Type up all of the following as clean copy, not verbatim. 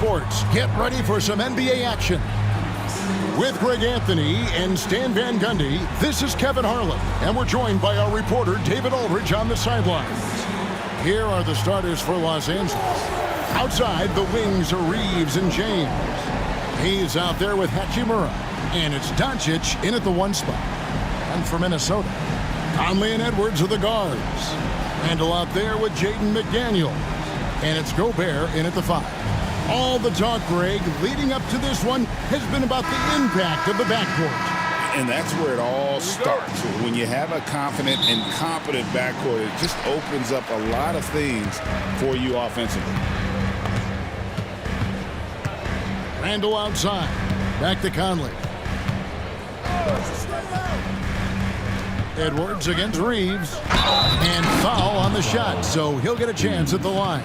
sports, get ready for some NBA action. With Greg Anthony and Stan Van Gundy, this is Kevin Harlan, and we're joined by our reporter David Aldridge on the sidelines. Here are the starters for Los Angeles. Outside, the wings are Reeves and James. He's out there with Hachimura, and it's Doncic in at the 1 spot. And for Minnesota, Conley and Edwards are the guards. Randle out there with Jaden McDaniels, and it's Gobert in at the 5. All the talk, Greg, leading up to this one has been about the impact of the backcourt. And that's where it all starts. When you have a confident and competent backcourt, it just opens up a lot of things for you offensively. Randle outside. Back to Conley. Edwards against Reeves. And foul on the shot, so he'll get a chance at the line.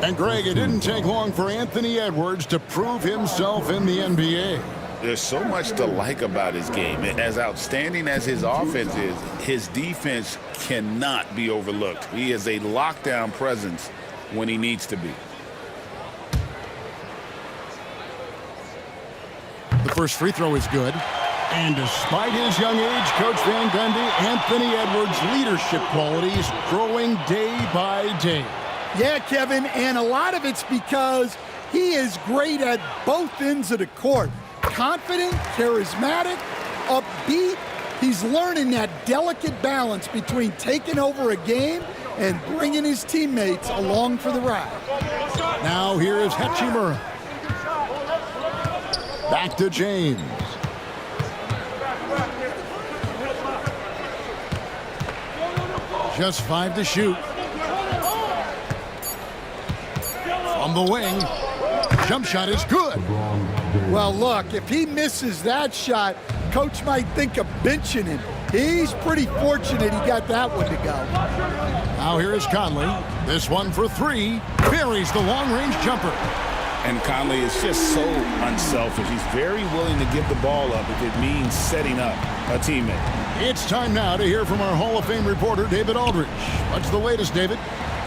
And Greg, it didn't take long for Anthony Edwards to prove himself in the NBA. There's so much to like about his game. As outstanding as his offense is, his defense cannot be overlooked. He is a lockdown presence when he needs to be. The first free throw is good. And despite his young age, Coach Van Gundy, Anthony Edwards' leadership qualities growing day by day. Yeah, Kevin, and a lot of it's because he is great at both ends of the court. Confident, charismatic, upbeat. He's learning that delicate balance between taking over a game and bringing his teammates along for the ride. Now here is Hachimura. Back to James. Just 5 to shoot. From the wing. Jump shot is good. Well, look, if he misses that shot, coach might think of benching him. He's pretty fortunate he got that one to go. Now here is Conley. This one for 3. Buries the long-range jumper. And Conley is just so unselfish. He's very willing to give the ball up if it means setting up a teammate. It's time now to hear from our Hall of Fame reporter, David Aldridge. What's the latest, David?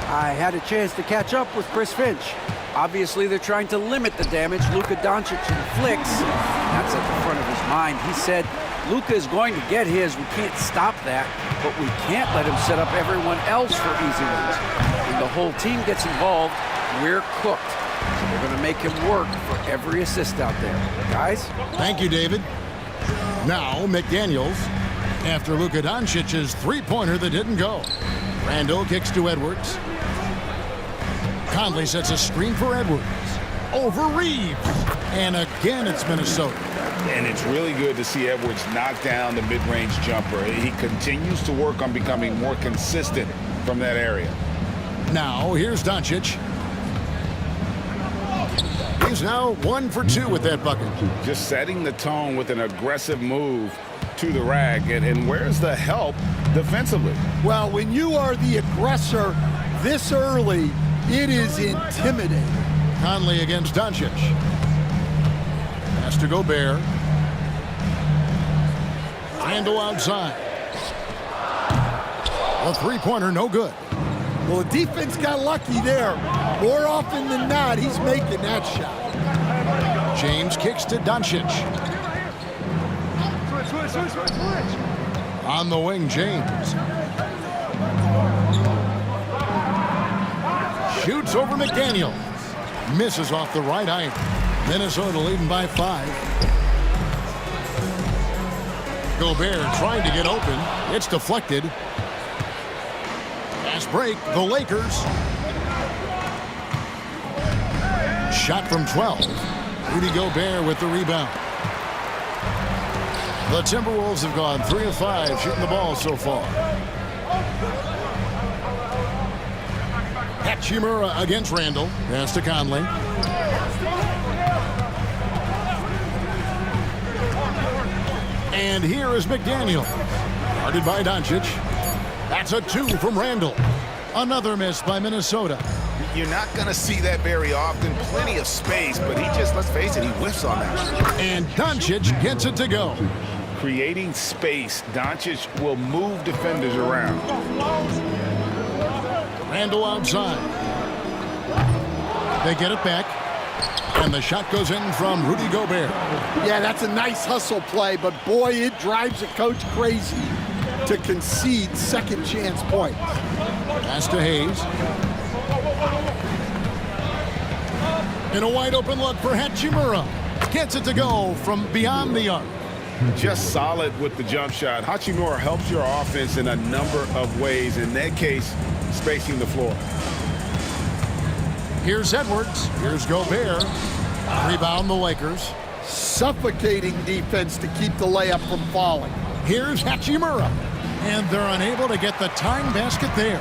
I had a chance to catch up with Chris Finch. Obviously, they're trying to limit the damage Luka Doncic inflicts. That's at the front of his mind. He said, Luka is going to get his. We can't stop that, but we can't let him set up everyone else for easy ones. When the whole team gets involved, we're cooked. So we're going to make him work for every assist out there. Guys? Thank you, David. Now, McDaniels, after Luka Doncic's three-pointer that didn't go. Randle kicks to Edwards. Conley sets a screen for Edwards. Over Reeves. And again, it's Minnesota. And it's really good to see Edwards knock down the mid-range jumper. He continues to work on becoming more consistent from that area. Now, here's Doncic. He's now 1 for 2 with that bucket. Just setting the tone with an aggressive move to the rack. And where's the help defensively? Well, when you are the aggressor this early, it is intimidating. Conley against Doncic. Pass to Gobert. Randle outside. A three-pointer, no good. Well, the defense got lucky there. More often than not, he's making that shot. James kicks to Doncic. On the wing, James. Shoots over McDaniels. Misses off the right eye. Minnesota leading by 5. Gobert trying to get open. It's deflected. Fast break, the Lakers. Shot from 12. Rudy Gobert with the rebound. The Timberwolves have gone 3 of 5 shooting the ball so far. Hachimura against Randle. Pass to Conley. And here is McDaniel. Guarded by Doncic. That's a 2 from Randle. Another miss by Minnesota. You're not going to see that very often. Plenty of space, but he just, let's face it, he whiffs on that. And Doncic gets it to go. Creating space, Doncic will move defenders around. Randle outside. They get it back. And the shot goes in from Rudy Gobert. Yeah, that's a nice hustle play, but boy, it drives a coach crazy to concede second chance points. Pass to Hayes. In a wide open look for Hachimura. Gets it to go from beyond the arc. Just solid with the jump shot. Hachimura helps your offense in a number of ways. In that case, spacing the floor. Here's Edwards. Here's Gobert. Rebound the Lakers. Suffocating defense to keep the layup from falling. Here's Hachimura. And they're unable to get the tying basket there.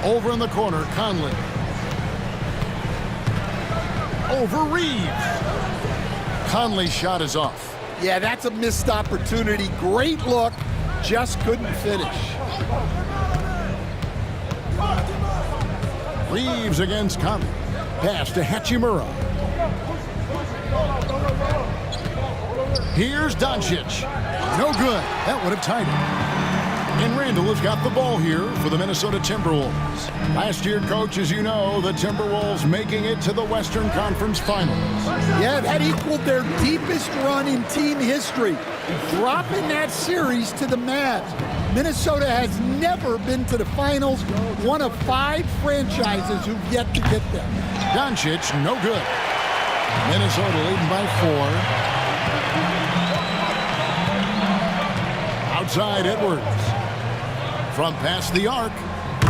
Over in the corner, Conley. Over Reeves. Conley's shot is off. Yeah, that's a missed opportunity. Great look, just couldn't finish. Reeves against Conley. Pass to Hachimura. Here's Doncic. No good. That would have tied it. And Randall has got the ball here for the Minnesota Timberwolves. Last year, coach, as you know, the Timberwolves making it to the Western Conference Finals. Yeah, that equaled their deepest run in team history, dropping that series to the Mavs. Minnesota has never been to the finals, one of 5 franchises who've yet to get there. Doncic, no good. Minnesota leading by 4. Outside Edwards. From past the arc,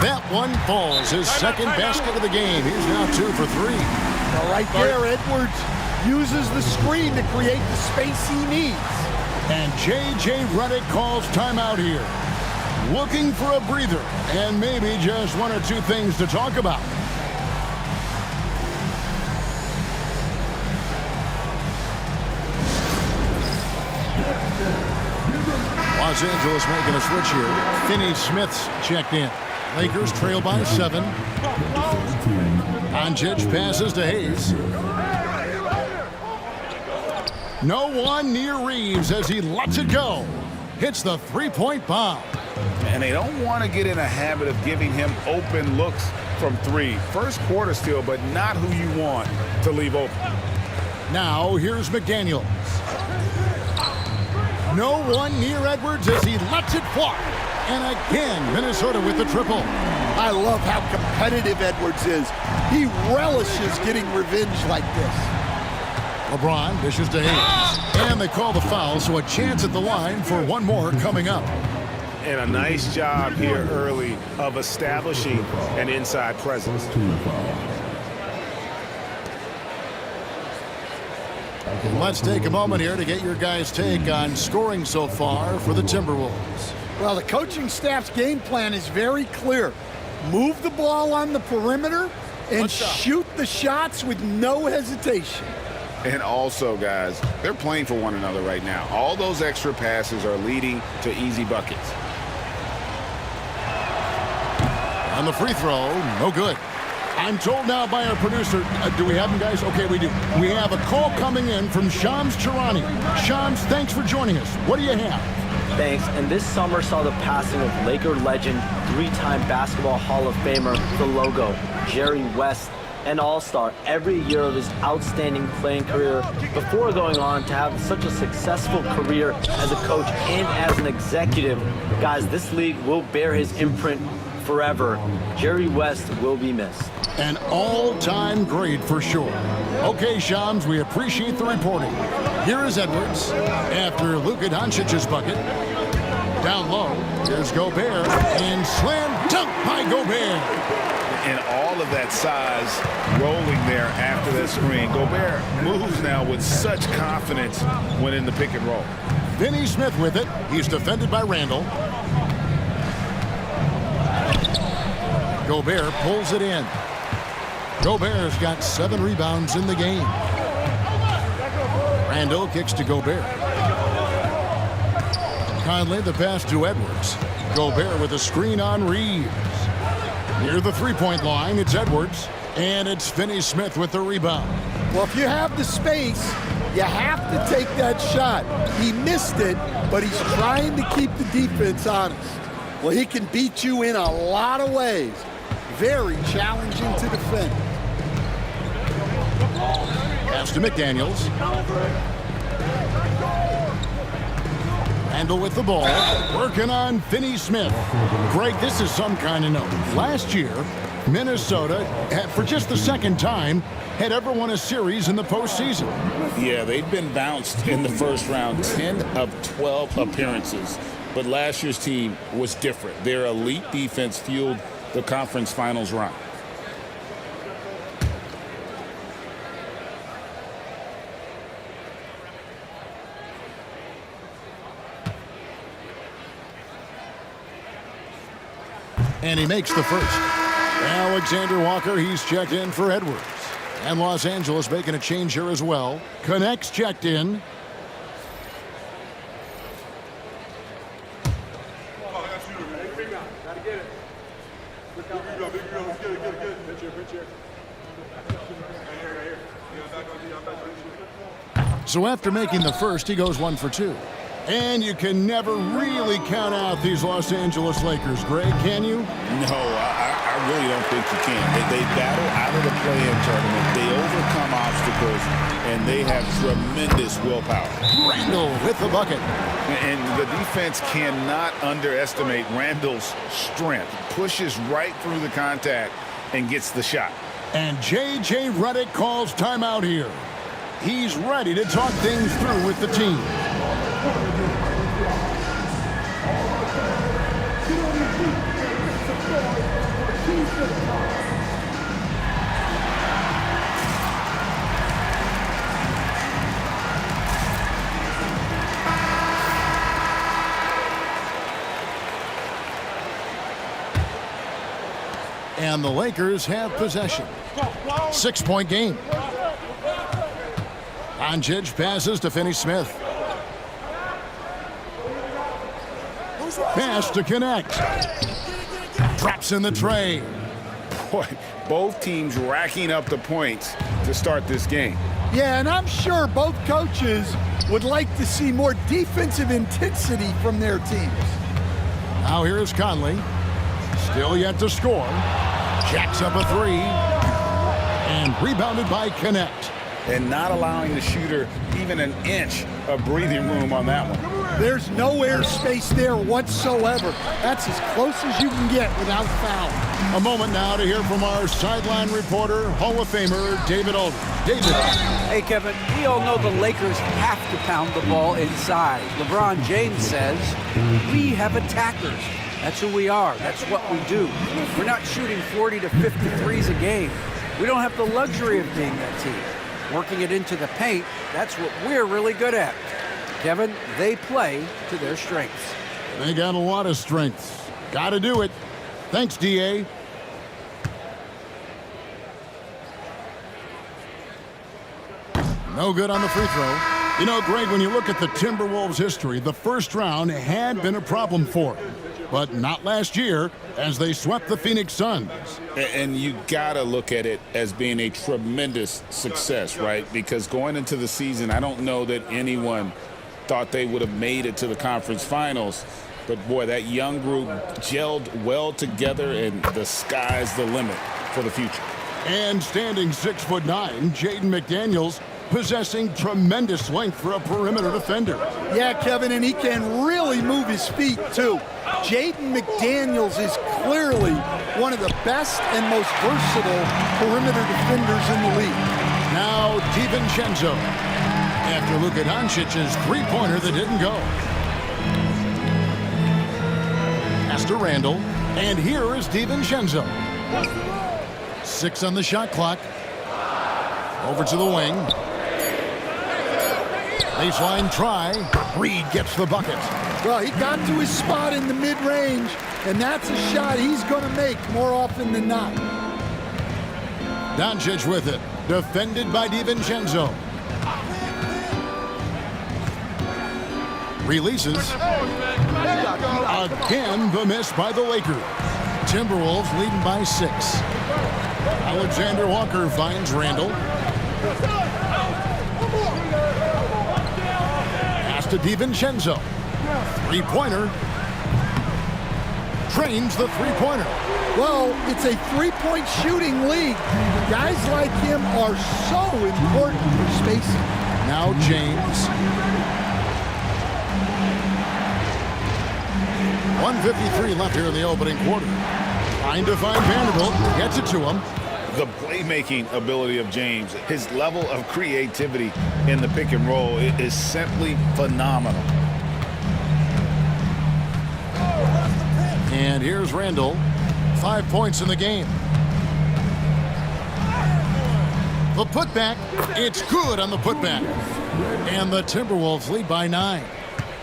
that one falls. His second basket of the game. He's now 2 for 3. Well, right there, Edwards uses the screen to create the space he needs. And J.J. Redick calls timeout here. Looking for a breather and maybe just 1 or 2 things to talk about. Los Angeles making a switch here. Finney Smith's checked in. Lakers trail by 7. Doncic passes to Hayes. No one near Reeves as he lets it go. Hits the three-point bomb. And they don't want to get in a habit of giving him open looks from 3. First quarter still, but not who you want to leave open. Now here's McDaniels. No one near Edwards as he lets it fly. And again, Minnesota with the triple. I love how competitive Edwards is. He relishes getting revenge like this. LeBron dishes to Hayes. And they call the foul, so a chance at the line for one more coming up. And a nice job here early of establishing an inside presence. Let's take a moment here to get your guys' take on scoring so far for the Timberwolves. Well, the coaching staff's game plan is very clear. Move the ball on the perimeter and shoot the shots with no hesitation. And also, guys, they're playing for one another right now. All those extra passes are leading to easy buckets. On the free throw, no good. I'm told now by our producer, do we have them, guys? Okay, we do. We have a call coming in from Shams Charania. Shams, thanks for joining us. What do you have? Thanks. And this summer saw the passing of Laker legend, 3-time Basketball Hall of Famer, the logo, Jerry West, an all-star every year of his outstanding playing career before going on to have such a successful career as a coach and as an executive. Guys, this league will bear his imprint forever. Jerry West will be missed. An all-time great for sure. Okay, Shams, we appreciate the reporting. Here is Edwards after Luka Doncic's bucket. Down low, here's Gobert, and slam dunk by Gobert. And all of that size rolling there after that screen. Gobert moves now with such confidence when in the pick and roll. Finney Smith with it. He's defended by Randall. Gobert pulls it in. Gobert's got 7 rebounds in the game. Randall kicks to Gobert. Conley the pass to Edwards. Gobert with a screen on Reeves. Near the three-point line, it's Edwards. And it's Finney Smith with the rebound. Well, if you have the space, you have to take that shot. He missed it, but he's trying to keep the defense honest. Well, he can beat you in a lot of ways. very challenging to defend. Pass to McDaniels. Randall with the ball, working on Finney Smith. Greg, this is some kind of note. Last year, Minnesota, for just the second time, had ever won a series in the postseason. Yeah, they've been bounced in the first round, 10 of 12 appearances. But last year's team was different. Their elite defense fueled the conference finals run. And he makes the first. Alexander Walker, he's checked in for Edwards. And Los Angeles making a change here as well. Connects checked in. So after making the first, he goes 1 for 2. And you can never really count out these Los Angeles Lakers, Greg, can you? No, I really don't think you can. They battle out of the play-in tournament. They overcome obstacles, and they have tremendous willpower. Randall with the bucket. And the defense cannot underestimate Randall's strength. Pushes right through the contact and gets the shot. And J.J. Redick calls timeout here. He's ready to talk things through with the team. And the Lakers have possession. 6-point game. Doncic passes to Finney Smith. Pass to connect. Drops in the tray. Boy, both teams racking up the points to start this game. Yeah, and I'm sure both coaches would like to see more defensive intensity from their teams. Now here's Conley. Still yet to score. Jacks up a 3. And rebounded by Connect. And not allowing the shooter even an inch of breathing room on that one. There's no air space there whatsoever. That's as close as you can get without foul. A moment now to hear from our sideline reporter, Hall of Famer David Aldridge. David. Hey, Kevin, we all know the Lakers have to pound the ball inside. LeBron James says, we have attackers. That's who we are. That's what we do. We're not shooting 40 to 53s a game. We don't have the luxury of being that team. Working it into the paint, that's what we're really good at. Kevin, they play to their strengths. They got a lot of strengths. Got to do it. Thanks, D.A. No good on the free throw. You know, Greg, when you look at the Timberwolves' history, the first round had been a problem for them. But not last year, as they swept the Phoenix Suns. And you got to look at it as being a tremendous success, right? Because going into the season, I don't know that anyone thought they would have made it to the conference finals. But, boy, that young group gelled well together, and the sky's the limit for the future. And standing 6'9", Jaden McDaniels, possessing tremendous length for a perimeter defender. Yeah, Kevin, and he can really move his feet, too. Jaden McDaniels is clearly one of the best and most versatile perimeter defenders in the league. Now DiVincenzo, after Luka Doncic's three-pointer that didn't go. Pass to Randall, and here is DiVincenzo. 6 on the shot clock. Over to the wing. Baseline try. Reed gets the bucket. Well, he got to his spot in the mid-range, and that's a shot he's going to make more often than not. Doncic with it. Defended by DiVincenzo. Releases. Again, the miss by the Lakers. Timberwolves leading by 6. Alexander Walker finds Randall. Pass to DiVincenzo. Three-pointer. drains the three-pointer. Well, it's a three-point shooting league. Guys like him are so important for spacing. Now James. 1:53 left here in the opening quarter. Trying to find Vanderbilt. Gets it to him. The playmaking ability of James, his level of creativity in the pick and roll is simply phenomenal. And here's Randall. 5 points in the game. The putback. It's good on the putback. And the Timberwolves lead by 9.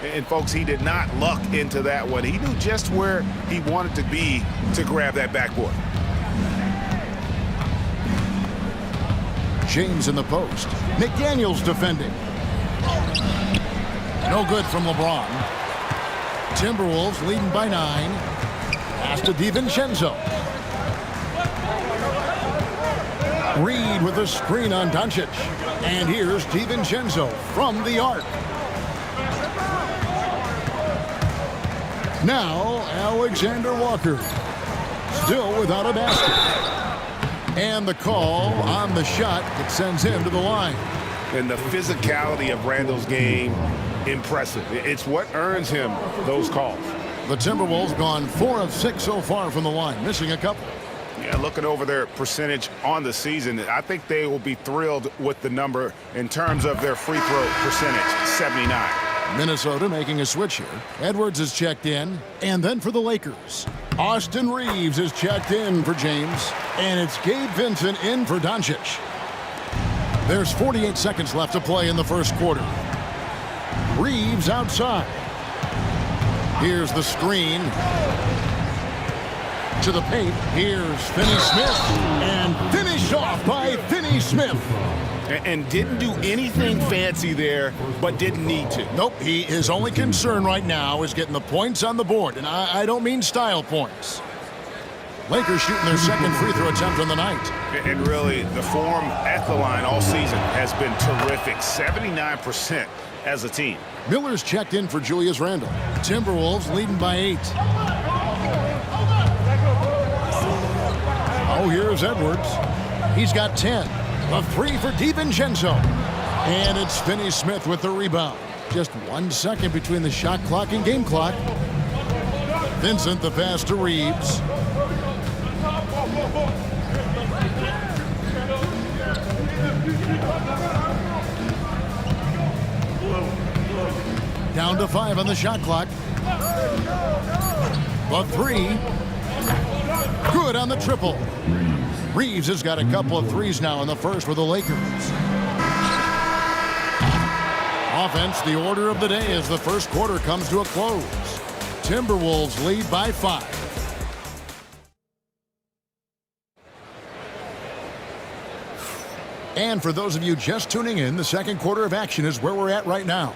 And, folks, he did not luck into that one. He knew just where he wanted to be to grab that backboard. James in the post. McDaniels defending. No good from LeBron. Timberwolves leading by 9. Pass to DiVincenzo. Reed with a screen on Doncic. And here's DiVincenzo from the arc. Now, Alexander Walker. Still without a basket. And the call on the shot that sends him to the line. And the physicality of Randall's game, impressive. It's what earns him those calls. The Timberwolves gone 4 of 6 so far from the line, missing a couple. Yeah, looking over their percentage on the season, I think they will be thrilled with the number in terms of their free throw percentage, 79. Minnesota making a switch here. Edwards is checked in. And then for the Lakers, Austin Reeves is checked in for James. And it's Gabe Vincent in for Doncic. There's 48 seconds left to play in the first quarter. Reeves outside. Here's the screen. To the paint. Here's Finney-Smith. And finished off by Finney-Smith. And didn't do anything fancy there, but didn't need to. Nope, his only concern right now is getting the points on the board, and I don't mean style points. Lakers shooting their second free throw attempt on the night. And really, the form at the line all season has been terrific, 79% as a team. Miller's checked in for Julius Randle. Timberwolves leading by 8. Oh, here's Edwards. He's got 10. A 3 for DiVincenzo. And it's Finney-Smith with the rebound. Just 1 second between the shot clock and game clock. Vincent the pass to Reeves. Down to 5 on the shot clock. The 3. Good on the triple. Reeves has got a couple of threes now in the first for the Lakers. Offense, the order of the day as the first quarter comes to a close. Timberwolves lead by 5. And for those of you just tuning in, the second quarter of action is where we're at right now.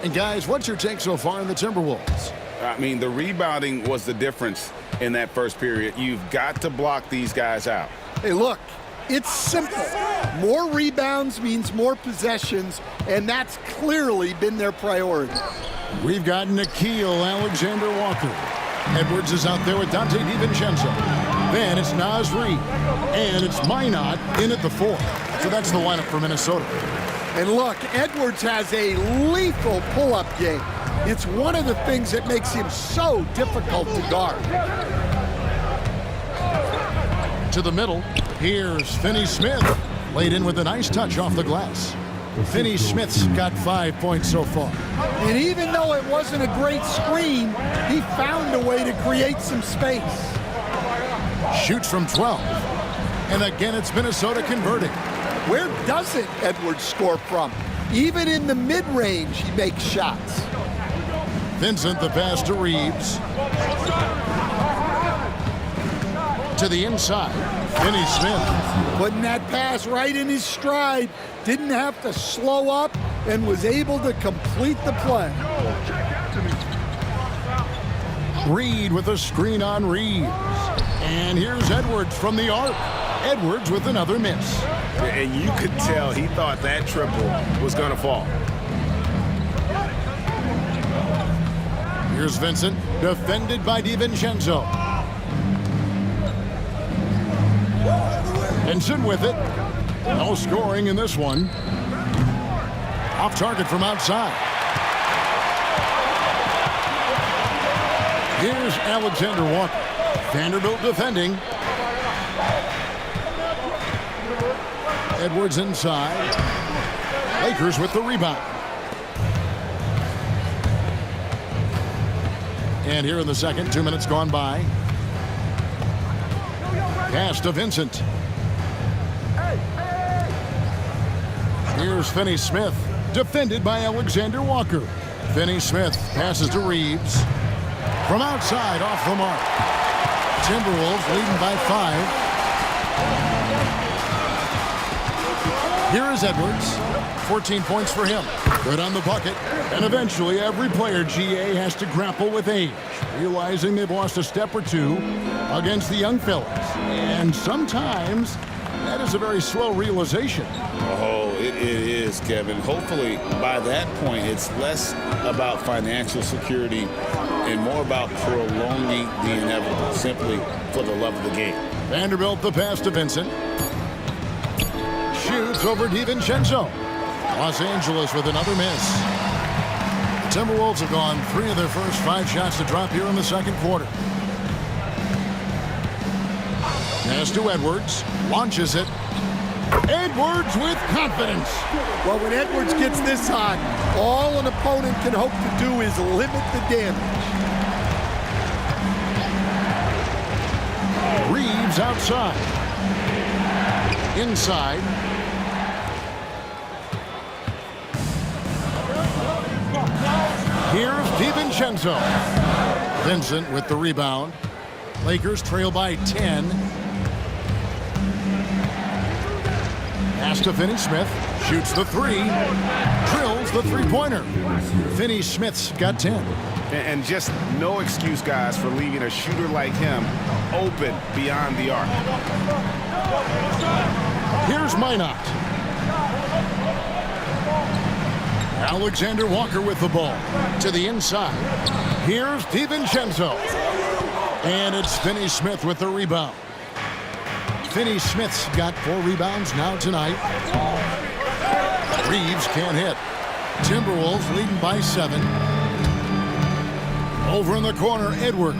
And guys, what's your take so far on the Timberwolves? I mean, the rebounding was the difference in that first period. You've got to block these guys out. Hey, look, it's simple. More rebounds means more possessions, and that's clearly been their priority. We've got Nickeil Alexander-Walker. Edwards is out there with Dante DiVincenzo. Then it's Naz Reid. And it's Minot in at the 4. So that's the lineup for Minnesota. And look, Edwards has a lethal pull-up game. It's one of the things that makes him so difficult to guard. To the middle, here's Finney-Smith. Laid in with a nice touch off the glass. Finney-Smith's got 5 points so far. And even though it wasn't a great screen, he found a way to create some space. Shoots from 12. And again, it's Minnesota converting. Where doesn't Edwards score from? Even in the mid-range, he makes shots. Vincent the pass to Reeves. To the inside, Finney-Smith. Putting that pass right in his stride. Didn't have to slow up and was able to complete the play. Reed with a screen on Reeves. And here's Edwards from the arc. Edwards with another miss. And you could tell he thought that triple was going to fall. Here's Vincent, defended by DiVincenzo. Vincent with it. No scoring in this one. Off target from outside. Here's Alexander Walker. Vanderbilt defending. Edwards inside. Lakers with the rebound. And here in the second, 2 minutes gone by. Pass to Vincent. Here's Finney-Smith, defended by Alexander Walker. Finney-Smith passes to Reeves. From outside, off the mark. Timberwolves leading by 5. Here is Edwards. 14 points for him. Good on the bucket. And eventually, every player, GA, has to grapple with age, realizing they've lost a step or two against the young fellas. And sometimes, that is a very slow realization. Oh, it is, Kevin. Hopefully, by that point, it's less about financial security and more about prolonging the inevitable, simply for the love of the game. Vanderbilt, the pass to Vincent. Shoots over DiVincenzo. Los Angeles with another miss. The Timberwolves have gone 3 of their first 5 shots to drop here in the second quarter. Pass to Edwards. Launches it. Edwards with confidence. Well, when Edwards gets this hot, all an opponent can hope to do is limit the damage. Reeves outside. Inside. Here's DiVincenzo. Vincent with the rebound. Lakers trail by 10. Pass to Finney-Smith. Shoots the 3. Drills the three-pointer. Finney-Smith's got 10. And just no excuse, guys, for leaving a shooter like him open beyond the arc. Here's Minot. Alexander Walker with the ball to the inside. Here's DiVincenzo. And it's Finney-Smith with the rebound. Finney-Smith's got 4 rebounds now tonight. Reeves can't hit. Timberwolves leading by 7. Over in the corner, Edwards.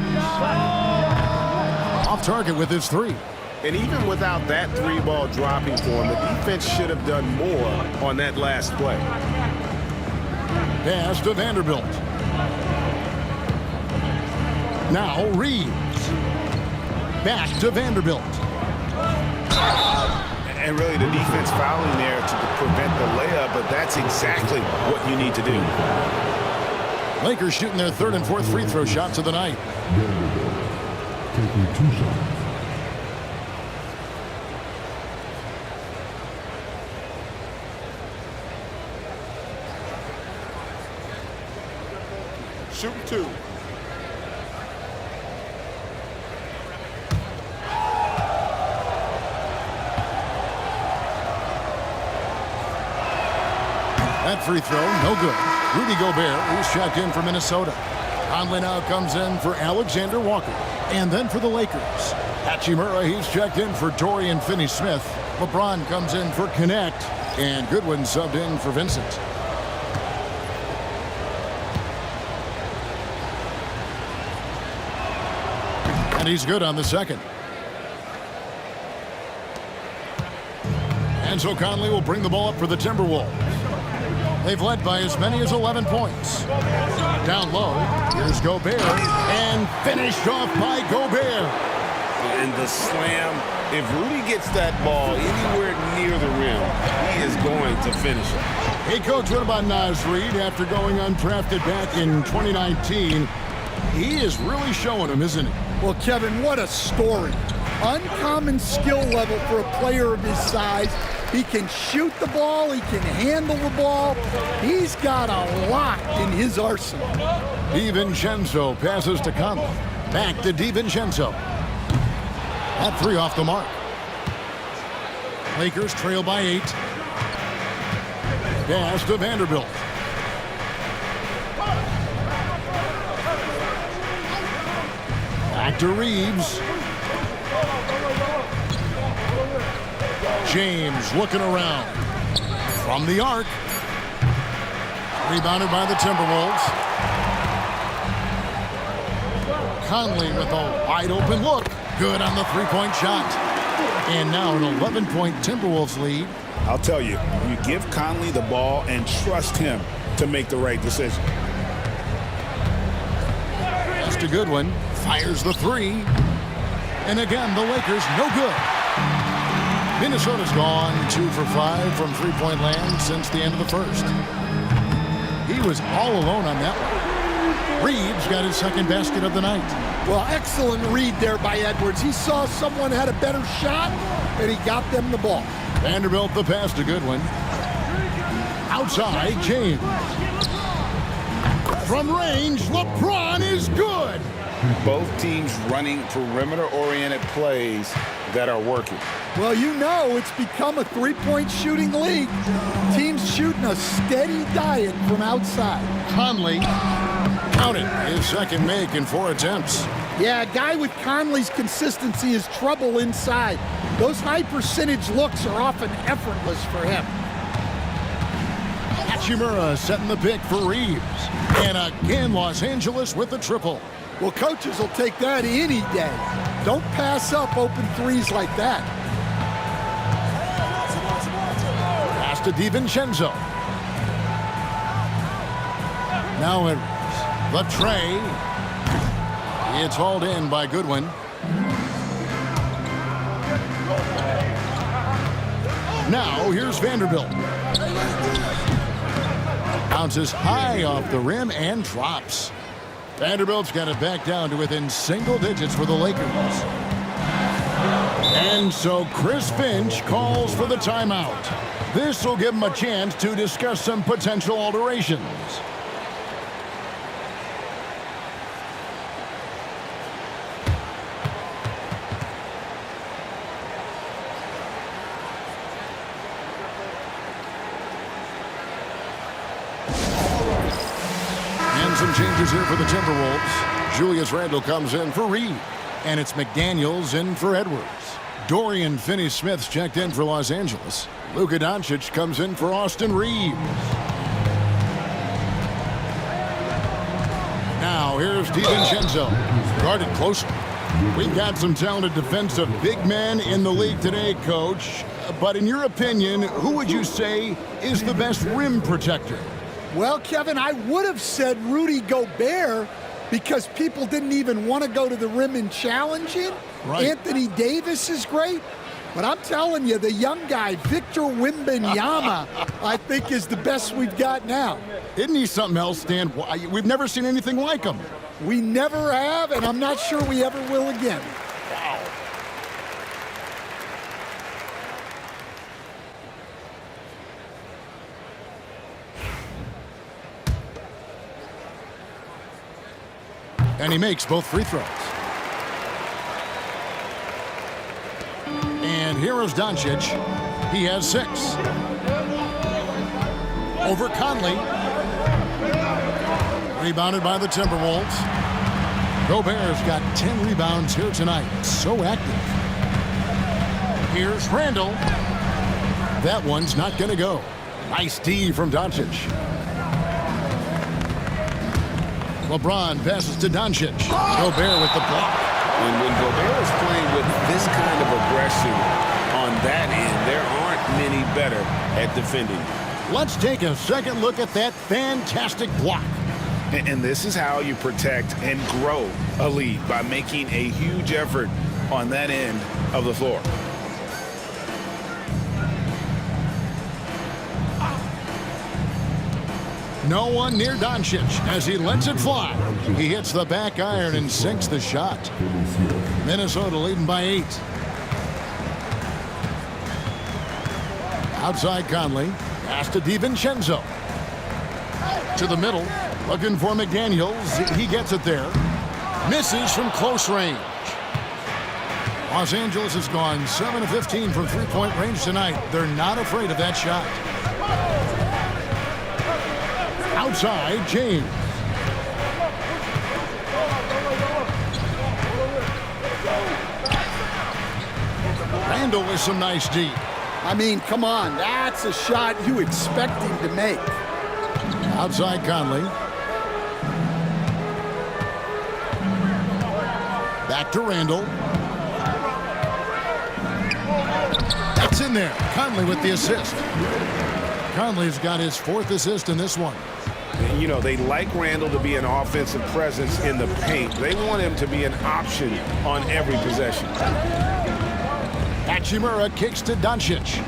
Off target with his 3. And even without that 3-ball dropping for him, the defense should have done more on that last play. Pass to Vanderbilt. Now Reeves. Back to Vanderbilt. And really the defense fouling there to prevent the layup, but that's exactly what you need to do. Lakers shooting their 3rd and 4th free throw shots of the night. Taking 2 shots. Shoot 2. That free throw, no good. Rudy Gobert, who's checked in for Minnesota. Conley now comes in for Alexander Walker. And then for the Lakers. Hachimura, he's checked in for Dorian Finney-Smith. LeBron comes in for Connect. And Goodwin subbed in for Vincent. And he's good on the second. And so Conley will bring the ball up for the Timberwolves. They've led by as many as 11 points. Down low, here's Gobert, and finished off by Gobert. And the slam, if Rudy gets that ball anywhere near the rim, he is going to finish it. Hey, Coach, what about Naz Reid after going undrafted back in 2019? He is really showing him, isn't he? Well, Kevin, what a story. Uncommon skill level for a player of his size. He can shoot the ball. He can handle the ball. He's got a lot in his arsenal. DiVincenzo passes to Conley. Back to DiVincenzo. That 3 off the mark. Lakers trail by 8. Pass to Vanderbilt. Back to Reeves. James looking around. From the arc. Rebounded by the Timberwolves. Conley with a wide open look. Good on the three-point shot. And now an 11-point Timberwolves lead. I'll tell you, you give Conley the ball and trust him to make the right decision. Just a good one. Fires the three. And again, the Lakers no good. Minnesota's gone 2 for 5 from three-point land since the end of the first. He was all alone on that one. Reeves got his second basket of the night. Well, excellent read there by Edwards. He saw someone had a better shot, and he got them the ball. Vanderbilt the pass, a good one. Outside, James. From range, LeBron is good. Both teams running perimeter-oriented plays that are working. Well, you know it's become a three-point shooting league. Teams shooting a steady diet from outside. Conley counted his second make in 4 attempts. Yeah, a guy with Conley's consistency is trouble inside. Those high-percentage looks are often effortless for him. Hachimura setting the pick for Reeves. And again, Los Angeles with the triple. Well, coaches will take that any day. Don't pass up open threes like that. Pass to DiVincenzo. Now Edwards. The tray. It's hauled in by Goodwin. Now here's Vanderbilt. Bounces high off the rim and drops. Vanderbilt's got it back down to within single digits for the Lakers. And so Chris Finch calls for the timeout. This will give him a chance to discuss some potential alterations. Some changes here for the Timberwolves. Julius Randle comes in for Reed. And it's McDaniels in for Edwards. Dorian Finney-Smith's checked in for Los Angeles. Luka Doncic comes in for Austin Reeves. Now here's DiVincenzo. Guarded closer. We've got some talented defensive big men in the league today, Coach. But in your opinion, who would you say is the best rim protector? Well, Kevin, I would have said Rudy Gobert because people didn't even want to go to the rim and challenge him. Right. Anthony Davis is great. But I'm telling you, the young guy, Victor Wembanyama, I think is the best we've got now. Isn't he something else, Stan? We've never seen anything like him. We never have, and I'm not sure we ever will again. Wow. And he makes both free throws. And here is Doncic. He has 6. Over Conley. Rebounded by the Timberwolves. Gobert's got 10 rebounds here tonight. So active. Here's Randle. That one's not going to go. Nice D from Doncic. LeBron passes to Doncic. Gobert with the block. And when Gobert is playing with this kind of aggression on that end, there aren't many better at defending. Let's take a second look at that fantastic block. And this is how you protect and grow a lead, by making a huge effort on that end of the floor. No one near Doncic as he lets it fly. He hits the back iron and sinks the shot. Minnesota leading by 8. Outside Conley. Pass to DiVincenzo. To the middle. Looking for McDaniels. He gets it there. Misses from close range. Los Angeles has gone 7 of 15 from three-point range tonight. They're not afraid of that shot. Outside, James. Randle with some nice deep. I mean, come on, that's a shot you expect him to make. Outside Conley. Back to Randall. That's in there. Conley with the assist. Conley's got his 4th assist in this one. You know, they like Randall to be an offensive presence in the paint. They want him to be an option on every possession. Hachimura kicks to Doncic.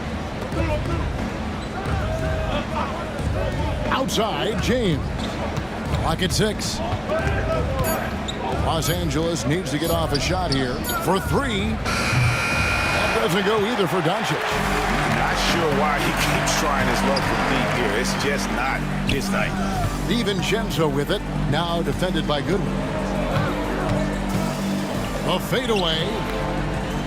Outside, James. Clock at 6. Los Angeles needs to get off a shot here for 3. That doesn't go either for Doncic. Not sure why he keeps trying his luck from deep here. It's just not his night. DiVincenzo with it, now defended by Goodwin. A fadeaway.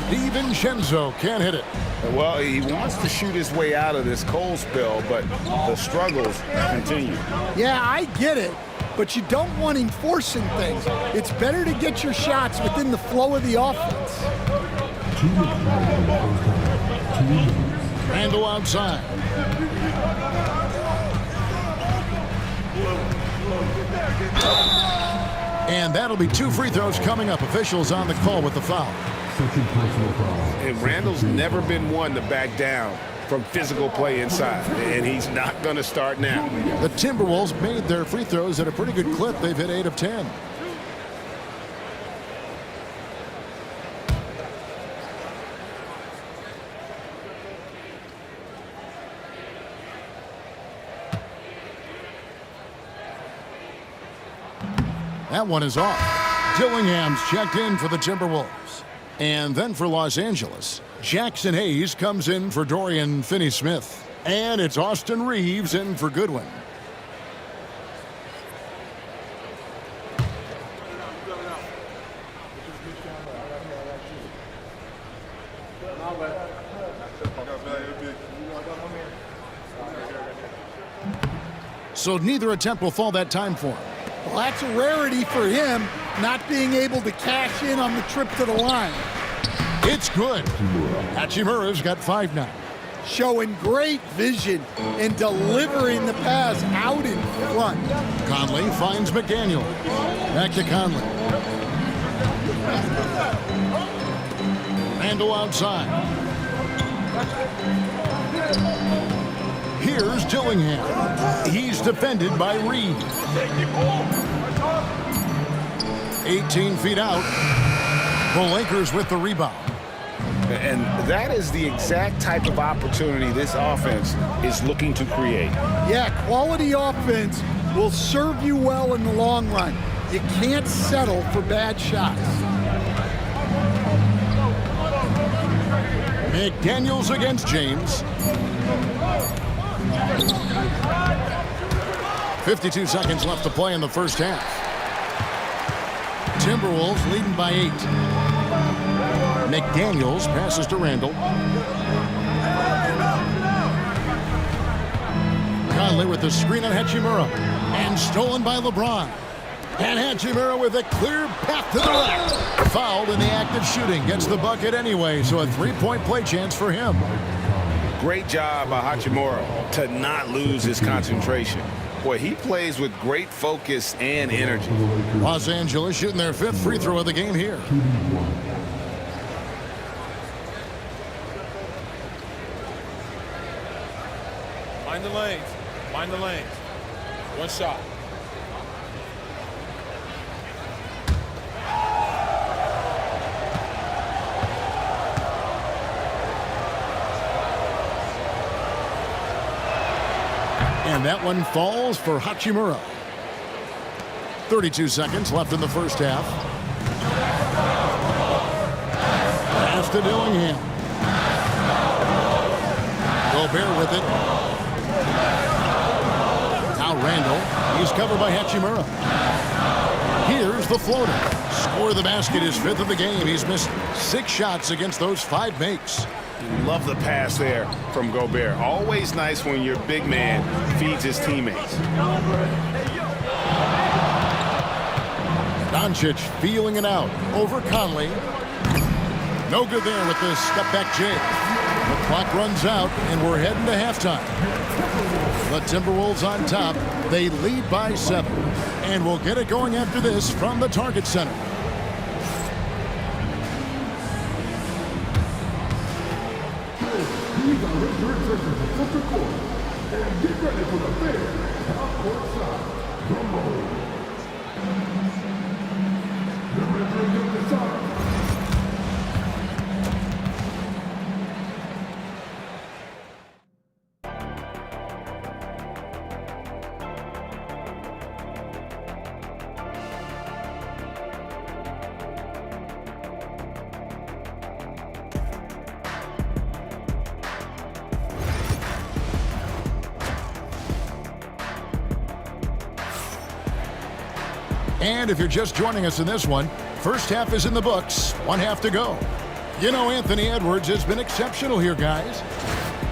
DiVincenzo can't hit it. Well, he wants to shoot his way out of this cold spell, but the struggles continue. Yeah, I get it, but you don't want him forcing things. It's better to get your shots within the flow of the offense. Randall outside. And that'll be 2 free throws coming up. Officials on the call with the foul. And Randall's never been one to back down from physical play inside, and he's not going to start now. The Timberwolves made their free throws at a pretty good clip. They've hit 8 of 10. That one is off. Dillingham's checked in for the Timberwolves. And then for Los Angeles, Jackson Hayes comes in for Dorian Finney-Smith. And it's Austin Reeves in for Goodwin. So neither attempt will fall that time for him. Well, that's a rarity for him, not being able to cash in on the trip to the line. It's good. Hachimura's got 5 now. Showing great vision and delivering the pass out in front. Conley finds McDaniel. Back to Conley. Randall outside. Here's Dillingham. He's defended by Reed. 18 feet out. The Lakers with the rebound. And that is the exact type of opportunity this offense is looking to create. Yeah, quality offense will serve you well in the long run. You can't settle for bad shots. McDaniels against James. 52 seconds left to play in the first half. Timberwolves leading by 8. McDaniels passes to Randall. Conley with the screen on Hachimura. And stolen by LeBron. And Hachimura with a clear path to the rack. Fouled in the act of shooting. Gets the bucket anyway, so a 3-point play chance for him. Great job by Hachimura to not lose his concentration. Boy, he plays with great focus and energy. Los Angeles shooting their 5th free throw of the game here. Mind the lanes. Mind the lanes. One shot. And that one falls for Hachimura. 32 seconds left in the first half. Pass to Dillingham. Gobert with it. Now Randall. He's covered by Hachimura. Here's the floater. Score the basket, his 5th of the game. He's missed 6 shots against those 5 makes. Love the pass there from Gobert. Always nice when your big man feeds his teammates. Doncic feeling it out over Conley. No good there with the step-back jam. The clock runs out, and we're heading to halftime. The Timberwolves on top. They lead by 7. And we'll get it going after this from the Target Center. And if you're just joining us in this one, first half is in the books, 1 half to go. You know, Anthony Edwards has been exceptional here, guys.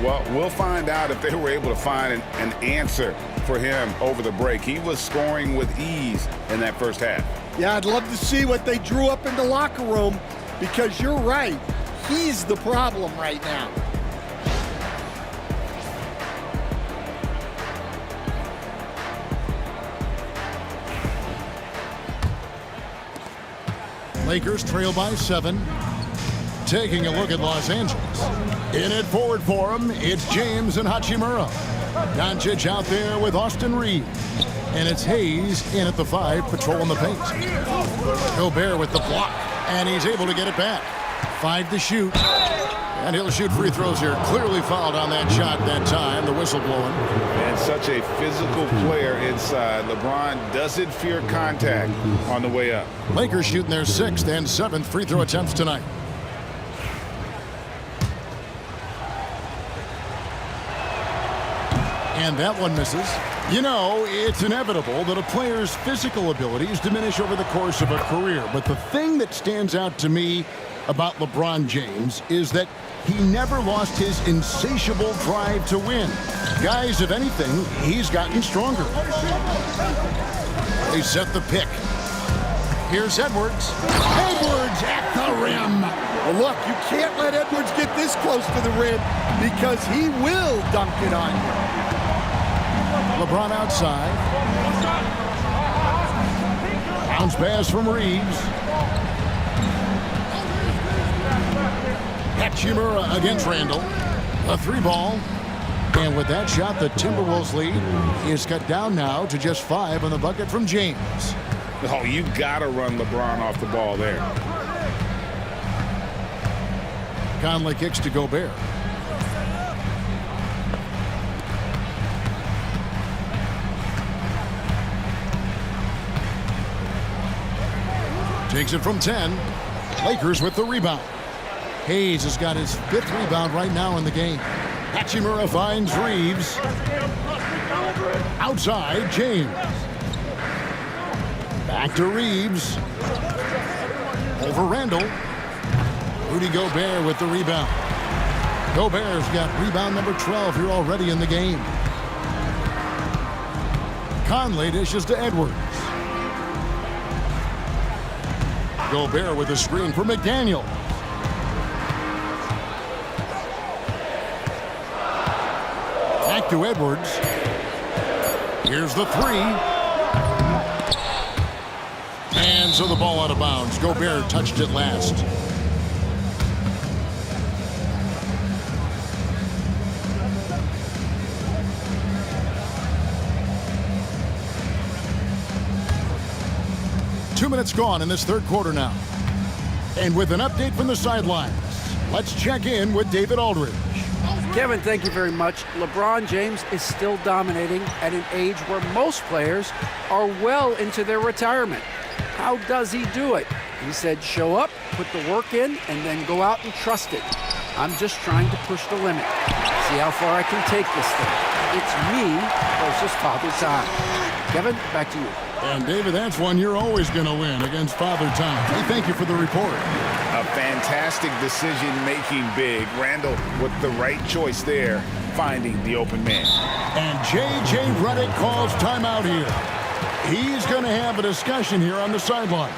Well, we'll find out if they were able to find an answer for him over the break. He was scoring with ease in that first half. Yeah, I'd love to see what they drew up in the locker room, because you're right. He's the problem right now. Lakers trail by 7. Taking a look at Los Angeles. In it forward for him, it's James and Hachimura. Doncic out there with Austin Reeves. And it's Hayes in at the 5, patrolling the paint. Gobert with the block, and he's able to get it back. 5 to shoot. And he'll shoot free throws here. Clearly fouled on that shot that time, the whistle blowing. And such a physical player inside. LeBron doesn't fear contact on the way up. Lakers shooting their 6th and 7th free throw attempts tonight. And that one misses. You know, it's inevitable that a player's physical abilities diminish over the course of a career. But the thing that stands out to me about LeBron James is that he never lost his insatiable drive to win. Guys, if anything, he's gotten stronger. They set the pick. Here's Edwards. Edwards at the rim. Well, look, you can't let Edwards get this close to the rim, because he will dunk it on you. LeBron outside. Bounce pass from Reeves. Hachimura against Randall. A 3-ball. And with that shot, the Timberwolves lead is cut down now to just 5 on the bucket from James. Oh, you gotta run LeBron off the ball there. Conley kicks to Gobert. Takes it from 10. Lakers with the rebound. Hayes has got his 5th rebound right now in the game. Hachimura finds Reeves. Outside, James. Back to Reeves. Over Randall. Rudy Gobert with the rebound. Gobert's got rebound number 12 here already in the game. Conley dishes to Edwards. Gobert with a screen for McDaniel. Back to Edwards. Here's the 3. And so the ball out of bounds. Gobert touched it last. Two minutes gone in this third quarter now. And with an update from the sidelines, let's check in with David Aldridge. Kevin, thank you very much. LeBron James is still dominating at an age where most players are well into their retirement. How does he do it? He said, show up, put the work in, and then go out and trust it. I'm just trying to push the limit. See how far I can take this thing. It's me versus Father Time. Kevin, back to you. And David, that's one you're always going to win against Father Time. Hey, thank you for the report. A fantastic decision-making big. Randall with the right choice there, finding the open man. And J.J. Redick calls timeout here. He's going to have a discussion here on the sideline.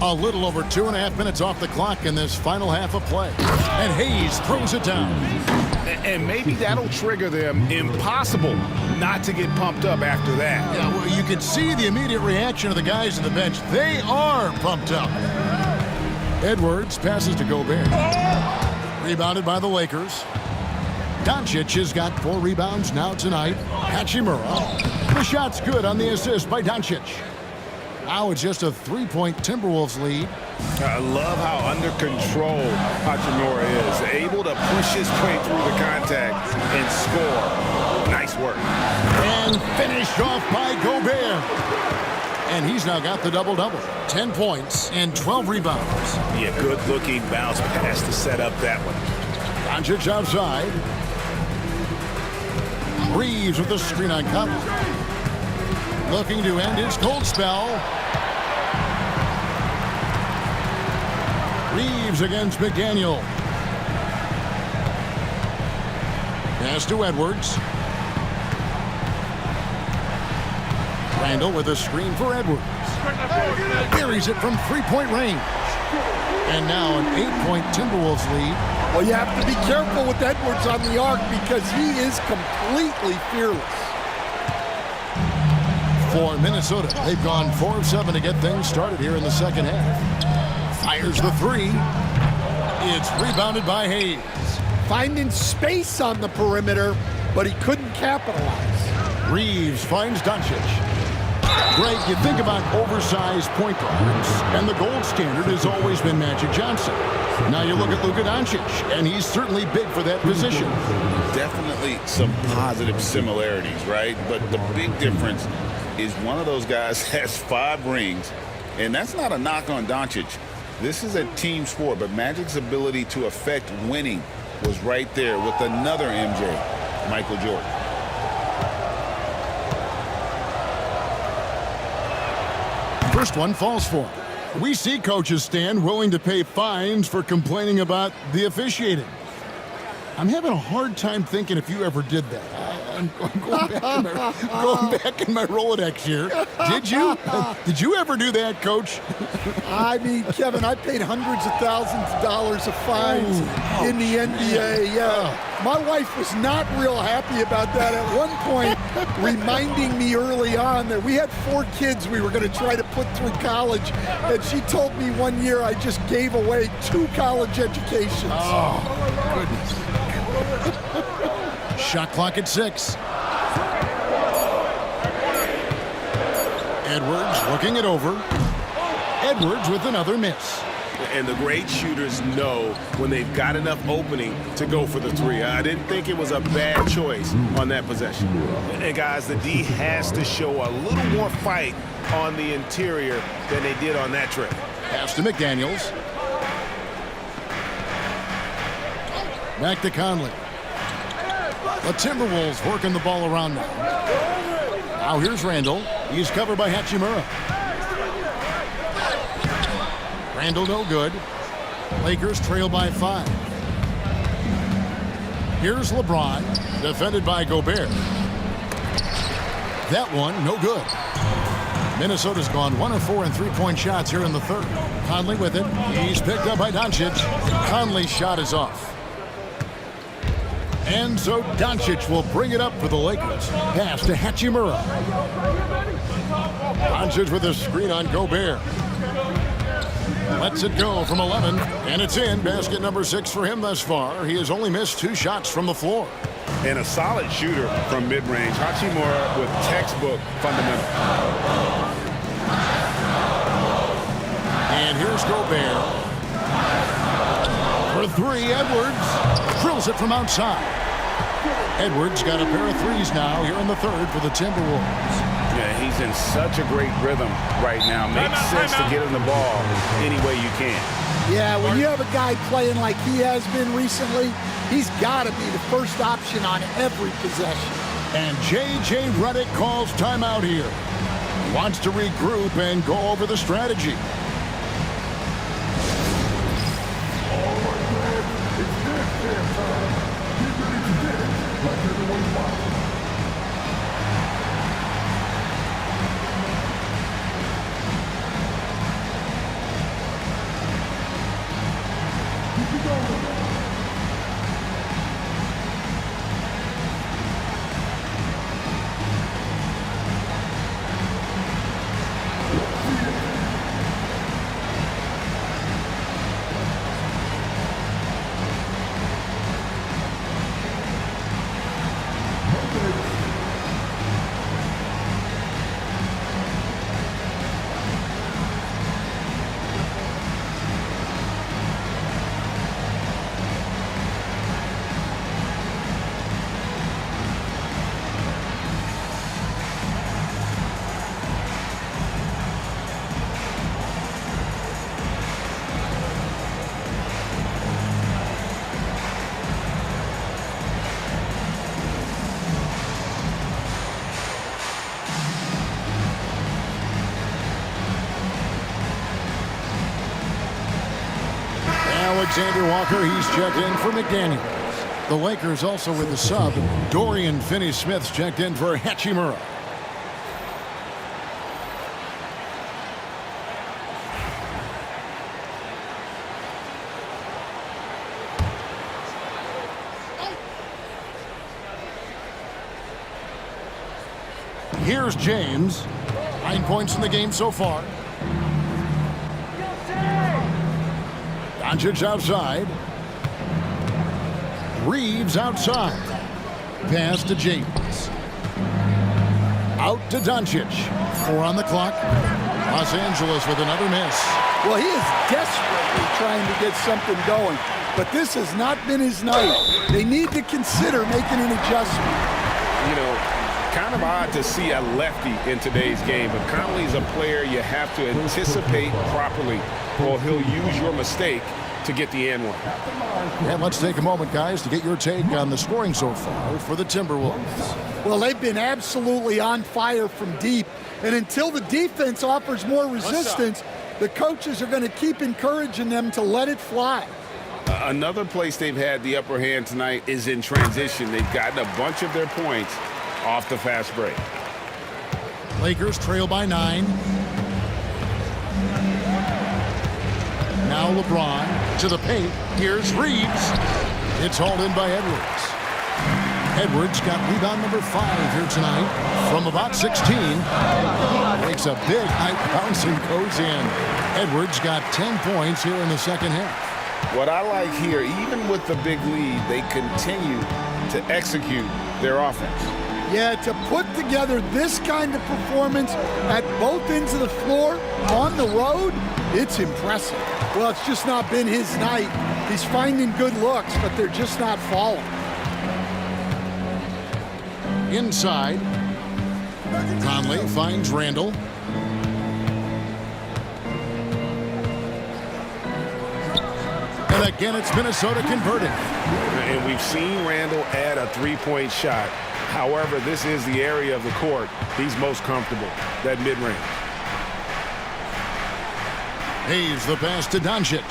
A little over 2.5 minutes off the clock in this final half of play. And Hayes throws it down. And maybe that'll trigger them. Impossible not to get pumped up after that. Yeah, well, you can see the immediate reaction of the guys on the bench. They are pumped up. Edwards passes to Gobert. Rebounded by the Lakers. Doncic has got 4 rebounds now tonight. Hachimura. The shot's good on the assist by Doncic. Now it's just a 3-point Timberwolves lead. I love how under control Hachimura is. Able to push his way through the contact and score. Nice work. And finished off by Gobert. And he's now got the double-double. 10 points and 12 rebounds. Yeah, good-looking bounce pass to set up that one. Doncic outside. Reeves with the screen on Conley. Looking to end his cold spell. Reeves against McDaniel. Pass to Edwards. Randall with a screen for Edwards. Buries it from 3-point range. And now an 8-point Timberwolves lead. Well, you have to be careful with Edwards on the arc because he is completely fearless. For Minnesota, they've gone 4 of 7 to get things started here in the second half. Fires the 3. It's rebounded by Hayes. Finding space on the perimeter, but he couldn't capitalize. Reeves finds Doncic. Greg, you think about oversized point guards, and the gold standard has always been Magic Johnson. Now you look at Luka Doncic, and he's certainly big for that position. Definitely some positive similarities, right? But the big difference is one of those guys has 5 rings, and that's not a knock on Doncic. This is a team sport, but Magic's ability to affect winning was right there with another MJ, Michael Jordan. First one falls for him. We see coaches stand willing to pay fines for complaining about the officiating. I'm having a hard time thinking if you ever did that. I'm going back in my Rolodex here. Did you? Did you ever do that, Coach? I mean, Kevin, I paid hundreds of thousands of dollars of fines in the NBA. Yeah. My wife was not real happy about that at one point, reminding me early on that we had 4 kids we were going to try to put through college, and she told me one year I just gave away 2 college educations. Oh, goodness. Shot clock at 6. Edwards looking it over. Edwards with another miss. And the great shooters know when they've got enough opening to go for the 3. I didn't think it was a bad choice on that possession. And guys, the D has to show a little more fight on the interior than they did on that trip. Pass to McDaniels. Back to Conley. The Timberwolves working the ball around now. Now here's Randall. He's covered by Hachimura. Randall no good. Lakers trail by 5. Here's LeBron, defended by Gobert. That one no good. Minnesota's gone 1 of 4 in 3-point shots here in the third. Conley with it. He's picked up by Doncic. Conley's shot is off. And so Doncic will bring it up for the Lakers. Pass to Hachimura. Doncic with a screen on Gobert. Lets it go from 11, and it's in. Basket number 6 for him thus far. He has only missed 2 shots from the floor. And a solid shooter from mid-range. Hachimura with textbook fundamentals. And here's Gobert for three, Edwards drills it from outside. Edwards got a pair of threes now here in the third for the Timberwolves. Yeah, he's in such a great rhythm right now. Makes sense to get him the ball any way you can. Yeah, when you have a guy playing like he has been recently, he's got to be the first option on every possession. And J.J. Redick calls timeout here. Wants to regroup and go over the strategy. Alexander Walker, he's checked in for McDaniels. The Lakers also with the sub. Dorian Finney-Smith's checked in for Hachimura. Here's James. 9 points in the game so far. Doncic outside. Reeves outside. Pass to James. Out to Doncic. 4 on the clock. Los Angeles with another miss. Well, he is desperately trying to get something going, but this has not been his night. They need to consider making an adjustment. You know, kind of odd to see a lefty in today's game, but Conley's a player you have to anticipate properly, or he'll use your mistake to get the and one. And let's take a moment, guys, to get your take on the scoring so far for the Timberwolves. Well, they've been absolutely on fire from deep, and until the defense offers more resistance, the coaches are going to keep encouraging them to let it fly. Another place they've had the upper hand tonight is in transition. They've gotten a bunch of their points off the fast break. Lakers trail by 9. Now LeBron to the paint. Here's Reeves. It's hauled in by Edwards. Edwards got rebound number 5 here tonight from about 16. Makes a big high bounce and goes in. Edwards got 10 points here in the second half. What I like here, even with the big lead, they continue to execute their offense. Yeah, to put together this kind of performance at both ends of the floor on the road, it's impressive. Well, it's just not been his night. He's finding good looks, but they're just not falling. Inside, Conley finds Randall. And again, it's Minnesota converting. And we've seen Randall add a three-point shot. However, this is the area of the court he's most comfortable, that mid-range. Hayes the pass to Doncic.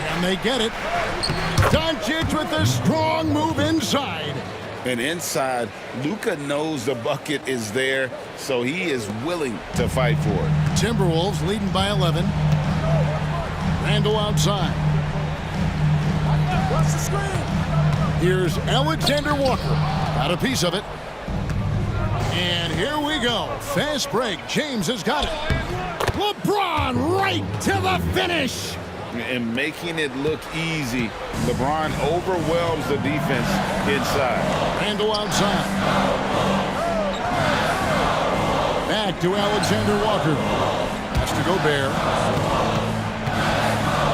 Can they get it? Doncic with a strong move inside. And inside, Luka knows the bucket is there, so he is willing to fight for it. Timberwolves leading by 11. Randall outside. Watch the screen. Here's Alexander Walker. Got a piece of it. And here we go. Fast break. James has got it. LeBron right to the finish. And making it look easy, LeBron overwhelms the defense inside. Randall outside. Back to Alexander Walker. Pass to Gobert.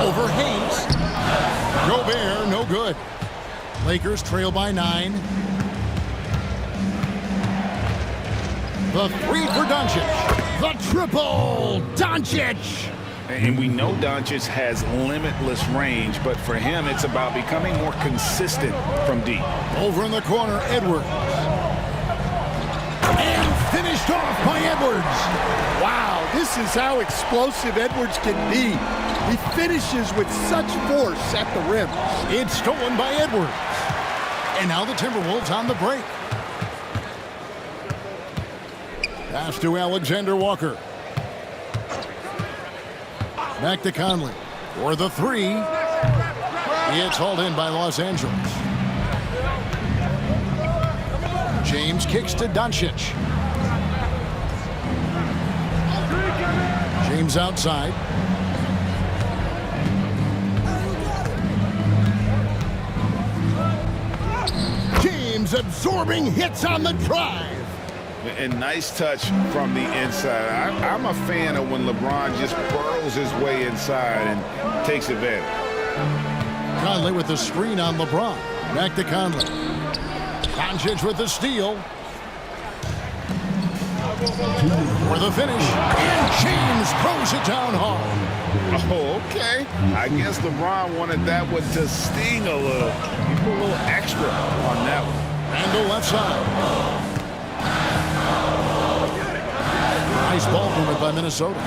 Over Hayes. Gobert, no good. Lakers trail by 9. The three for Doncic. The triple, Doncic. And we know Doncic has limitless range, but for him, it's about becoming more consistent from deep. Over in the corner, Edwards. And finished off by Edwards. Wow, this is how explosive Edwards can be. He finishes with such force at the rim. It's stolen by Edwards. And now the Timberwolves on the break. Pass to Alexander Walker. Back to Conley for the three. It's hauled in by Los Angeles. James kicks to Doncic. James outside. James absorbing hits on the drive. And nice touch from the inside. I'm a fan of when LeBron just burrows his way inside and takes advantage. Conley with the screen on LeBron. Back to Conley. Doncic with the steal. For the finish. And James throws it down hard. Oh, okay. I guess LeBron wanted that one to sting a little. He put a little extra on that one. Randle left side. Nice ball movement by Minnesota.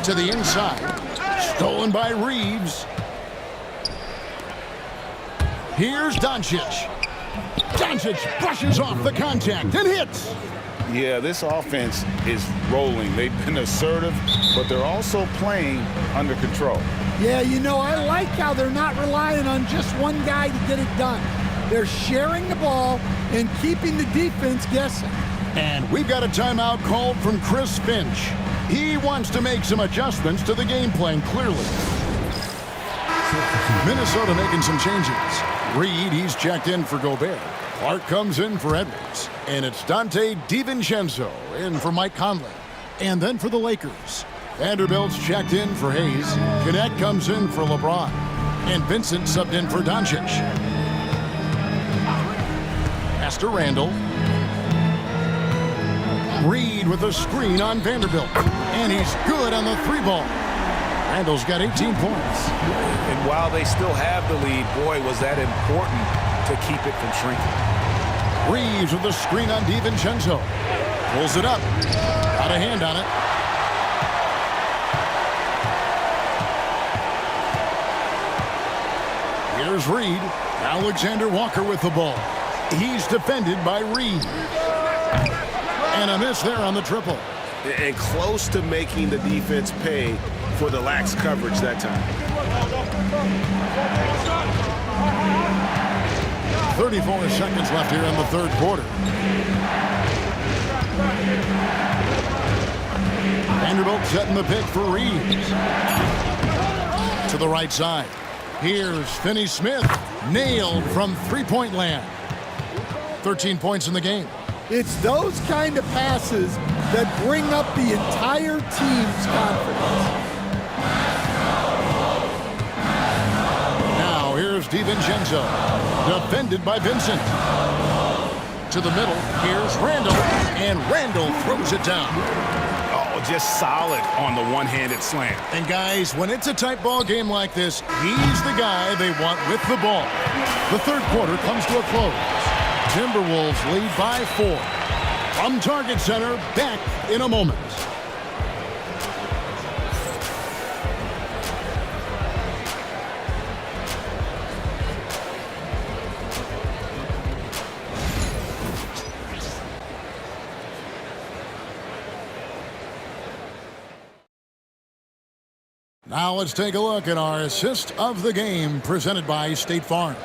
To the inside. Stolen by Reeves. Here's Doncic. Doncic brushes off the contact and hits. Yeah, this offense is rolling. They've been assertive, but they're also playing under control. Yeah, you know, I like how they're not relying on just one guy to get it done. They're sharing the ball and keeping the defense guessing. And we've got a timeout called from Chris Finch. He wants to make some adjustments to the game plan, clearly. Minnesota making some changes. Reed, he's checked in for Gobert. Clark comes in for Edwards. And it's Dante DiVincenzo in for Mike Conley. And then for the Lakers, Vanderbilt's checked in for Hayes. Cadet comes in for LeBron. And Vincent subbed in for Doncic. Pass to Randle. Reed with a screen on Vanderbilt. And he's good on the three ball. Randle's got 18 points. And while they still have the lead, boy, was that important to keep it from shrinking. Reeves with the screen on DiVincenzo. Pulls it up. Got a hand on it. Here's Reed. Alexander Walker with the ball. He's defended by Reed. And a miss there on the triple. And close to making the defense pay for the lax coverage that time. 34 seconds left here in the third quarter. Vanderbilt setting the pick for Reeves. To the right side. Here's Finney-Smith. Nailed from three-point land. 13 points in the game. It's those kind of passes that bring up the entire team's confidence. Now here's DiVincenzo. Defended by Vincent. To the middle. Here's Randle. And Randle throws it down. Oh, just solid on the one-handed slam. And guys, when it's a tight ball game like this, he's the guy they want with the ball. The third quarter comes to a close. Timberwolves lead by 4. From Target Center, back in a moment. Now let's take a look at our assist of the game presented by State Farm.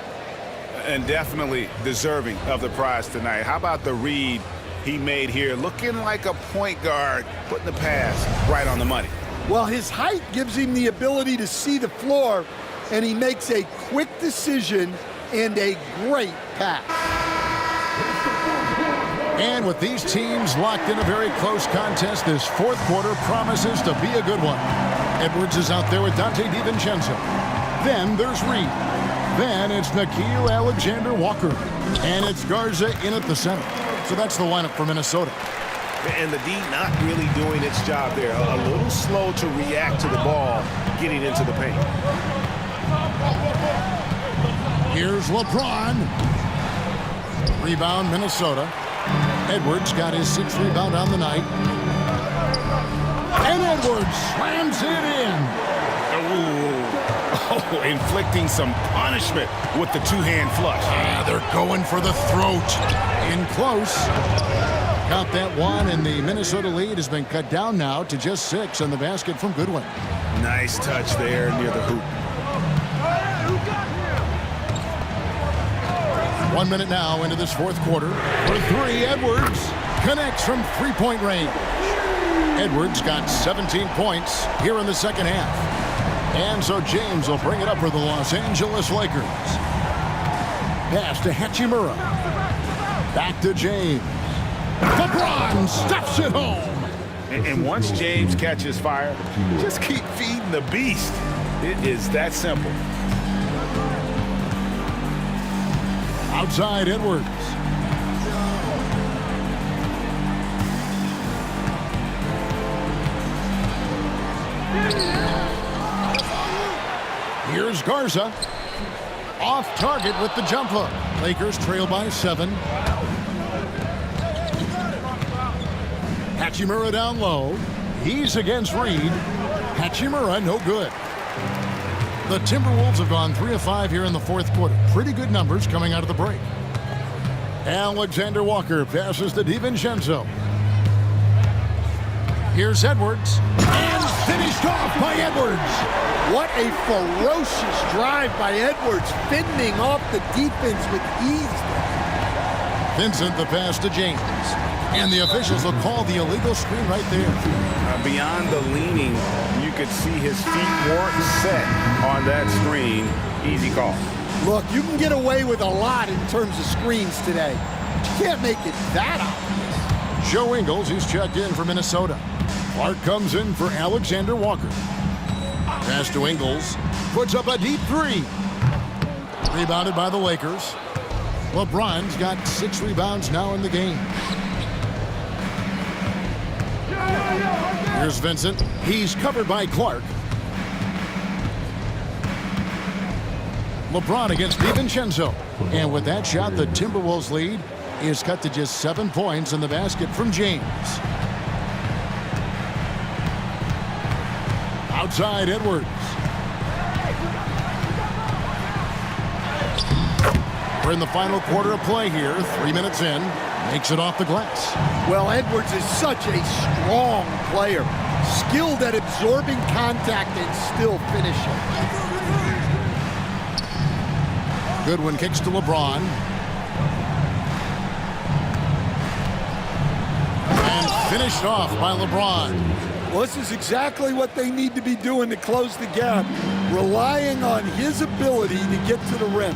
And definitely deserving of the prize tonight. How about the read he made here? Looking like a point guard, putting the pass right on the money. Well, his height gives him the ability to see the floor, and he makes a quick decision and a great pass. And with these teams locked in a very close contest, this fourth quarter promises to be a good one. Edwards is out there with Dante DiVincenzo. Then there's Reed. Then it's Nickeil Alexander-Walker. And it's Garza in at the center. So that's the lineup for Minnesota. And the D not really doing its job there. A little slow to react to the ball getting into the paint. Here's LeBron. Rebound, Minnesota. Edwards got his 6th rebound on the night. And Edwards slams it in. Oh, inflicting some punishment with the two-hand flush. Yeah, they're going for the throat. In close. Count that one, and the Minnesota lead has been cut down now to just 6 on the basket from Goodwin. Nice touch there near the hoop. 1 minute now into this fourth quarter. For 3, Edwards connects from three-point range. Edwards got 17 points here in the second half. And so James will bring it up for the Los Angeles Lakers. Pass to Hachimura. Back to James. LeBron stuffs it home. And once James catches fire, just keep feeding the beast. It is that simple. Outside Edwards. Here's Garza. Off target with the jump hook. Lakers trail by 7. Hachimura down low. He's against Reed. Hachimura no good. The Timberwolves have gone 3 of 5 here in the fourth quarter. Pretty good numbers coming out of the break. Alexander Walker passes to DiVincenzo. Here's Edwards. And finished off by Edwards. What a ferocious drive by Edwards, fending off the defense with ease. Vincent the pass to James. And the officials will call the illegal screen right there. Beyond the leaning, you could see his feet weren't set on that screen. Easy call. Look, you can get away with a lot in terms of screens today. You can't make it that obvious. Joe Ingles, he's checked in for Minnesota. Clark comes in for Alexander Walker. Pass to Ingles. Puts up a deep 3. Rebounded by the Lakers. LeBron's got 6 rebounds now in the game. Here's Vincent. He's covered by Clark. LeBron against DiVincenzo. And with that shot, the Timberwolves lead is cut to just 7 points in the basket from James. Outside Edwards. We're in the final quarter of play here. 3 minutes in. Makes it off the glass. Well, Edwards is such a strong player. Skilled at absorbing contact and still finishing. Goodwin kicks to LeBron. And finished off by LeBron. Well, this is exactly what they need to be doing to close the gap. Relying on his ability to get to the rim.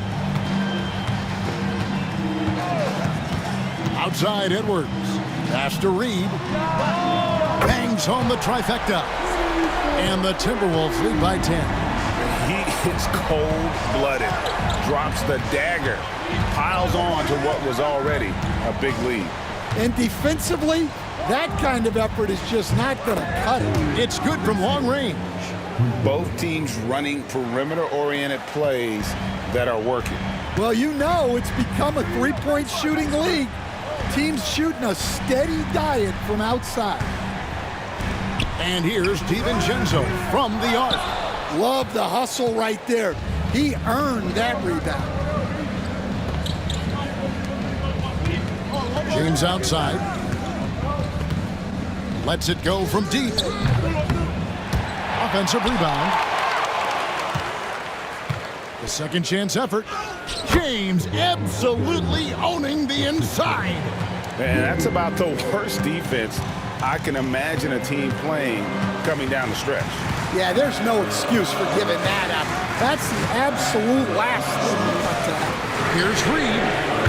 Outside Edwards. Pass to Reed. Bangs home the trifecta. And the Timberwolves lead by 10. He is cold-blooded. Drops the dagger. Piles on to what was already a big lead. And defensively, that kind of effort is just not going to cut it. It's good from long range. Both teams running perimeter-oriented plays that are working. Well, you know it's become a three-point shooting league. Teams shooting a steady diet from outside. And here's DiVincenzo from the arc. Love the hustle right there. He earned that rebound. James outside. Lets it go from deep. Offensive rebound. The second chance effort. James absolutely owning the inside. And that's about the worst defense I can imagine a team playing coming down the stretch. Yeah, there's no excuse for giving that up. That's the absolute last thing you want to have. Here's Reed.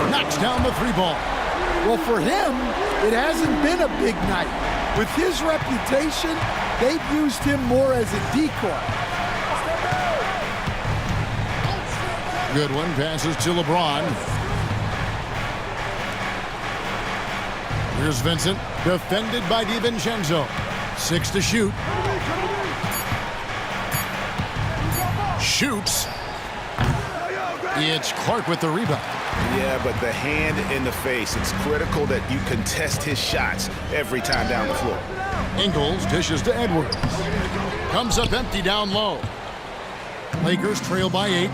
Knocks down the 3 ball. Well, for him, it hasn't been a big night. With his reputation, they've used him more as a decoy. Goodwin passes to LeBron. Here's Vincent, defended by DiVincenzo. 6 to shoot. Shoots. It's Clark with the rebound. Yeah, but the hand in the face, it's critical that you contest his shots every time down the floor. Ingles dishes to Edwards. Comes up empty down low. Lakers trail by 8.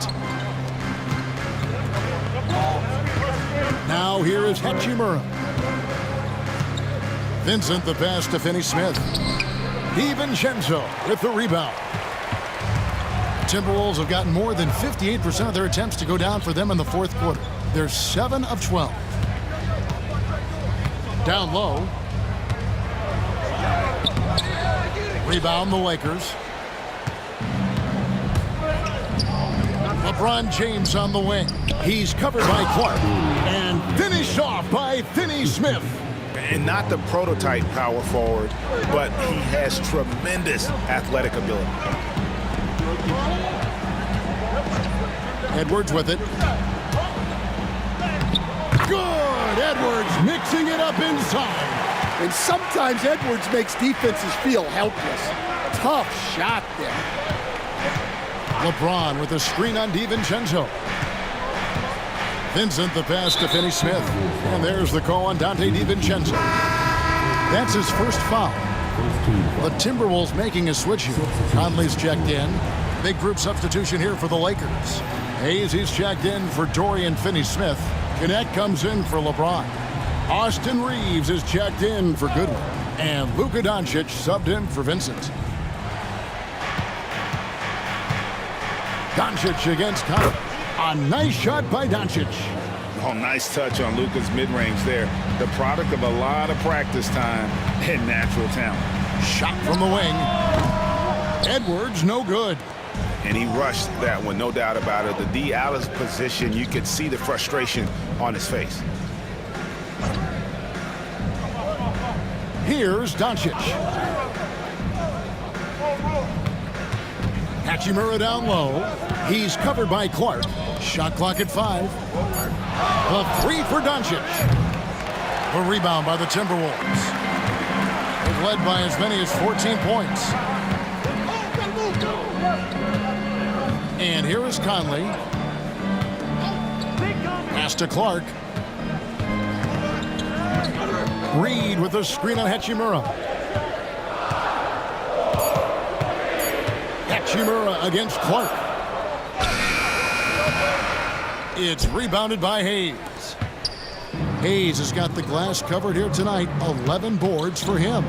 Now here is Hachimura. Vincent the pass to Finney-Smith. DiVincenzo with the rebound. Timberwolves have gotten more than 58% of their attempts to go down for them in the fourth quarter. They're 7 of 12. Down low. Rebound the Lakers. LeBron James on the wing. He's covered by Clark and finished off by Finney-Smith. And not the prototype power forward, but he has tremendous athletic ability. Edwards with it. Good! Edwards mixing it up inside. And sometimes Edwards makes defenses feel helpless. Tough shot there. LeBron with a screen on DiVincenzo. Vincent the pass to Finney-Smith. And there's the call on Dante DiVincenzo. That's his first foul. The Timberwolves making a switch here. Conley's checked in. Big group substitution here for the Lakers. Hayes is checked in for Dorian Finney-Smith. Gannett comes in for LeBron. Austin Reeves is checked in for Goodwin. And Luka Doncic subbed in for Vincent. Doncic against Conley. A nice shot by Doncic. Oh, nice touch on Luka's mid-range there. The product of a lot of practice time and natural talent. Shot from the wing. Edwards, no good. And he rushed that one, no doubt about it. The D out of position, you could see the frustration on his face. Here's Doncic. Hachimura down low. He's covered by Clark. Shot clock at 5. The 3 for Doncic. The rebound by the Timberwolves. They've led by as many as 14 points. And here is Conley. Pass to Clark. Reed with a screen on Hachimura. Hachimura against Clark. It's rebounded by Hayes. Hayes has got the glass covered here tonight. 11 boards for him.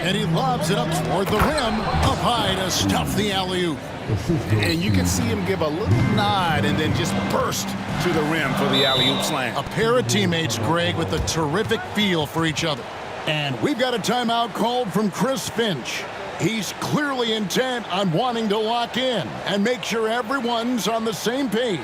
And he lobs it up toward the rim. Up high to stuff the alley-oop. And you can see him give a little nod and then just burst to the rim for the alley-oop slam. A pair of teammates, Greg, with a terrific feel for each other. And we've got a timeout called from Chris Finch. He's clearly intent on wanting to lock in and make sure everyone's on the same page.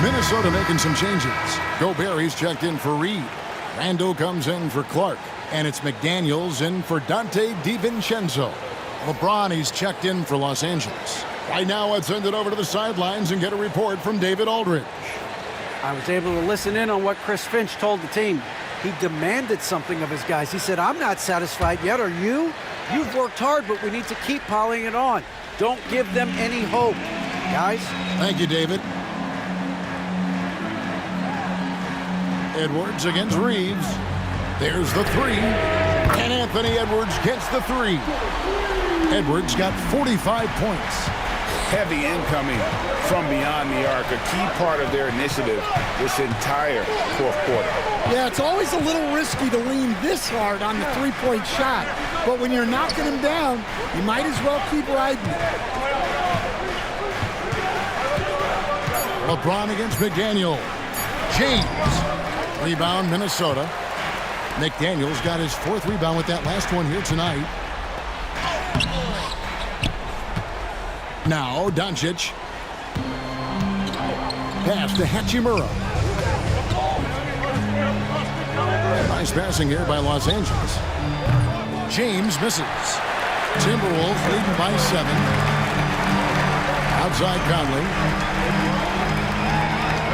Minnesota making some changes. Gobert's checked in for Reed. Randall comes in for Clark. And it's McDaniels in for Dante DiVincenzo. LeBron, he's checked in for Los Angeles. Right now, let's send it over to the sidelines and get a report from David Aldridge. I was able to listen in on what Chris Finch told the team. He demanded something of his guys. He said, I'm not satisfied yet, are you? You've worked hard, but we need to keep piling it on. Don't give them any hope, guys. Thank you, David. Edwards against Reeves. There's the three. And Anthony Edwards gets the three. Edwards got 45 points. Heavy incoming from beyond the arc, a key part of their initiative this entire fourth quarter. Yeah, it's always a little risky to lean this hard on the three-point shot. But when you're knocking him down, you might as well keep riding it. LeBron against McDaniel. James. Rebound, Minnesota. McDaniel's got his fourth rebound with that last one here tonight. Now, Doncic. Pass to Hachimura. Nice passing here by Los Angeles. James misses. Timberwolves leading by 7. Outside Conley.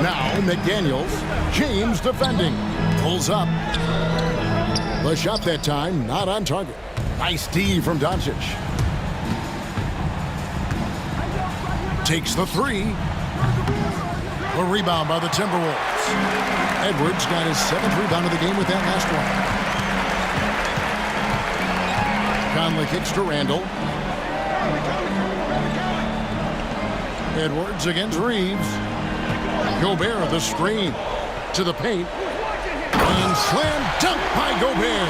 Now, McDaniels. James defending. Pulls up. The shot that time, not on target. Nice D from Doncic. Takes the three. A rebound by the Timberwolves. Edwards got his 7th rebound of the game with that last one. Conley kicks to Randall. Edwards against Reeves. Gobert, the screen. To the paint. And slam dunk by Gobert.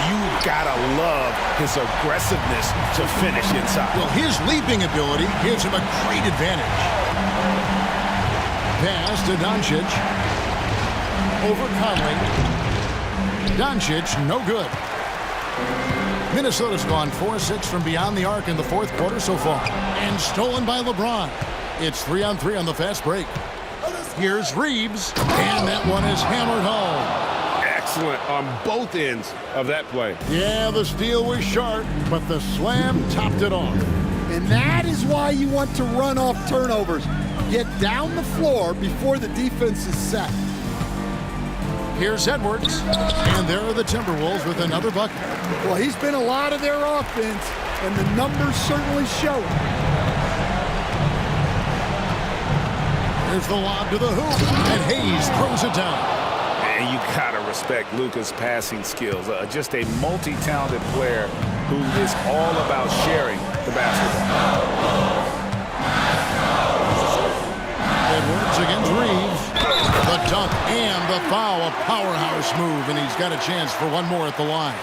You gotta love his aggressiveness to finish inside. Well, his leaping ability gives him a great advantage. Pass to Doncic. Over Conley. Doncic, no good. Minnesota's gone 4-6 from beyond the arc in the fourth quarter so far. And stolen by LeBron. It's 3-on-3 on the fast break. Here's Reeves. And that one is hammered home. Excellent on both ends of that play. Yeah, the steal was sharp, but the slam topped it off. And that is why you want to run off turnovers. Get down the floor before the defense is set. Here's Edwards, and there are the Timberwolves with another bucket. Well, he's been a lot of their offense, and the numbers certainly show it. Here's the lob to the hoop, and Hayes throws it down. And you gotta respect Luka's passing skills. Just a multi-talented player who is all about sharing the basketball. Edwards against Reeves. The dunk and the foul, a powerhouse move, and he's got a chance for one more at the line.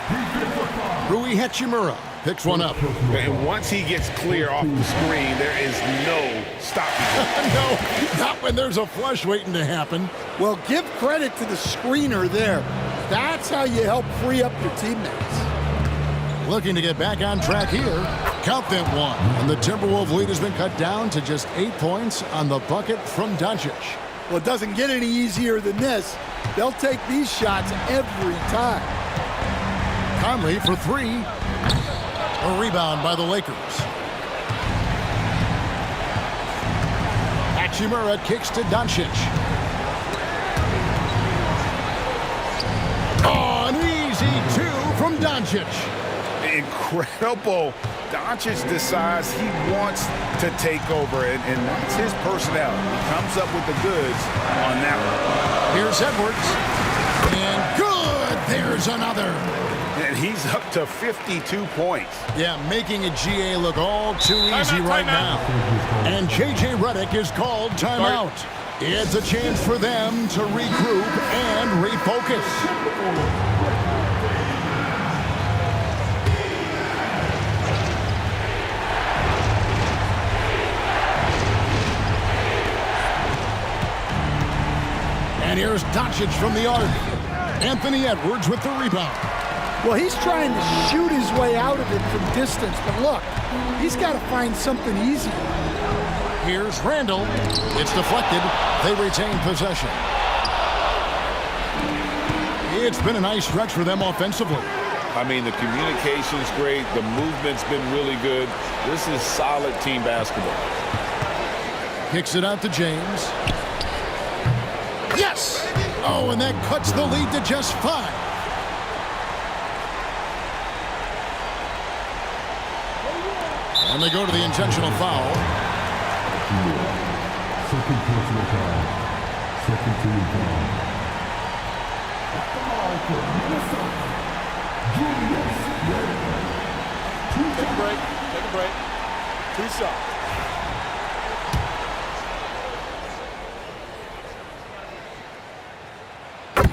Rui Hachimura picks one up. And once he gets clear off the screen, there is no stopping him. No, not when there's a flush waiting to happen. Well, give credit to the screener there. That's how you help free up your teammates. Looking to get back on track here. Count that one. And the Timberwolves lead has been cut down to just 8 points on the bucket from Doncic. Well, it doesn't get any easier than this. They'll take these shots every time. Conley for 3. A rebound by the Lakers. Hachimura kicks to Doncic. Oh, an easy 2 from Doncic. Incredible. Doncic decides he wants to take over, and that's his personality. He comes up with the goods on that one. Here's Edwards. And good. There's another. And he's up to 52 points. Yeah, making a GA look all too easy right now. And J.J. Redick is called timeout. It's a chance for them to regroup and refocus. And here's Doncic from the arc. Anthony Edwards with the rebound. Well, he's trying to shoot his way out of it from distance, but look, he's got to find something easy. Here's Randall. It's deflected. They retain possession. It's been a nice stretch for them offensively. I mean, the communication's great. The movement's been really good. This is solid team basketball. Kicks it out to James. Yes! Oh, and that cuts the lead to just 5. And they go to the intentional foul. Second personal foul. Second team foul. Take a break. Take a break. 2 shots.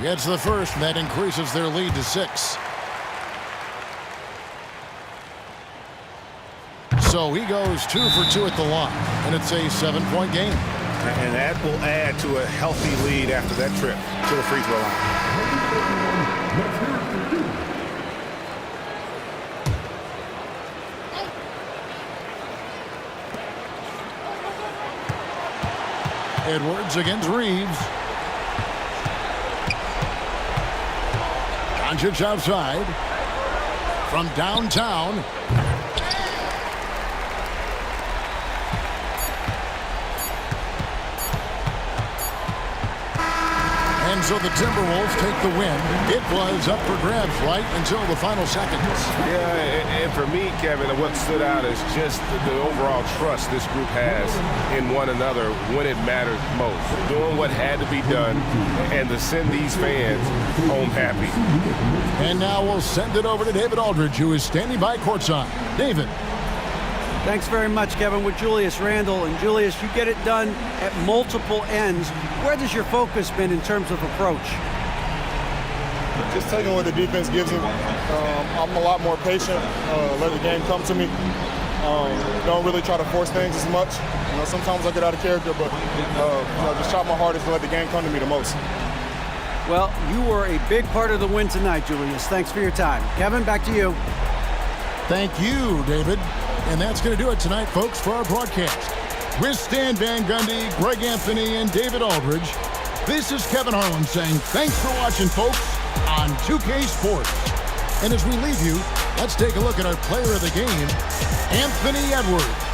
Gets the first, and that increases their lead to 6. So he goes 2 for 2 at the line, and it's a 7-point game. And that will add to a healthy lead after that trip to the free throw line. Edwards against Reeves. Doncic outside. From downtown. And so the Timberwolves take the win. It was up for grabs right until the final seconds. Yeah, and for me, Kevin, what stood out is just the overall trust this group has in one another when it mattered most. Doing what had to be done and to send these fans home happy. And now we'll send it over to David Aldridge, who is standing by courtside. David. Thanks very much, Kevin, with Julius Randle. And Julius, you get it done at multiple ends. Where does your focus been in terms of approach? Just taking what the defense gives me. I'm a lot more patient, let the game come to me. Don't really try to force things as much. Sometimes I get out of character, but just try my hardest to let the game come to me the most. Well, you were a big part of the win tonight, Julius. Thanks for your time. Kevin, back to you. Thank you, David. And that's going to do it tonight, folks, for our broadcast. With Stan Van Gundy, Greg Anthony, and David Aldridge, this is Kevin Harlan saying thanks for watching, folks, on 2K Sports. And as we leave you, let's take a look at our player of the game, Anthony Edwards.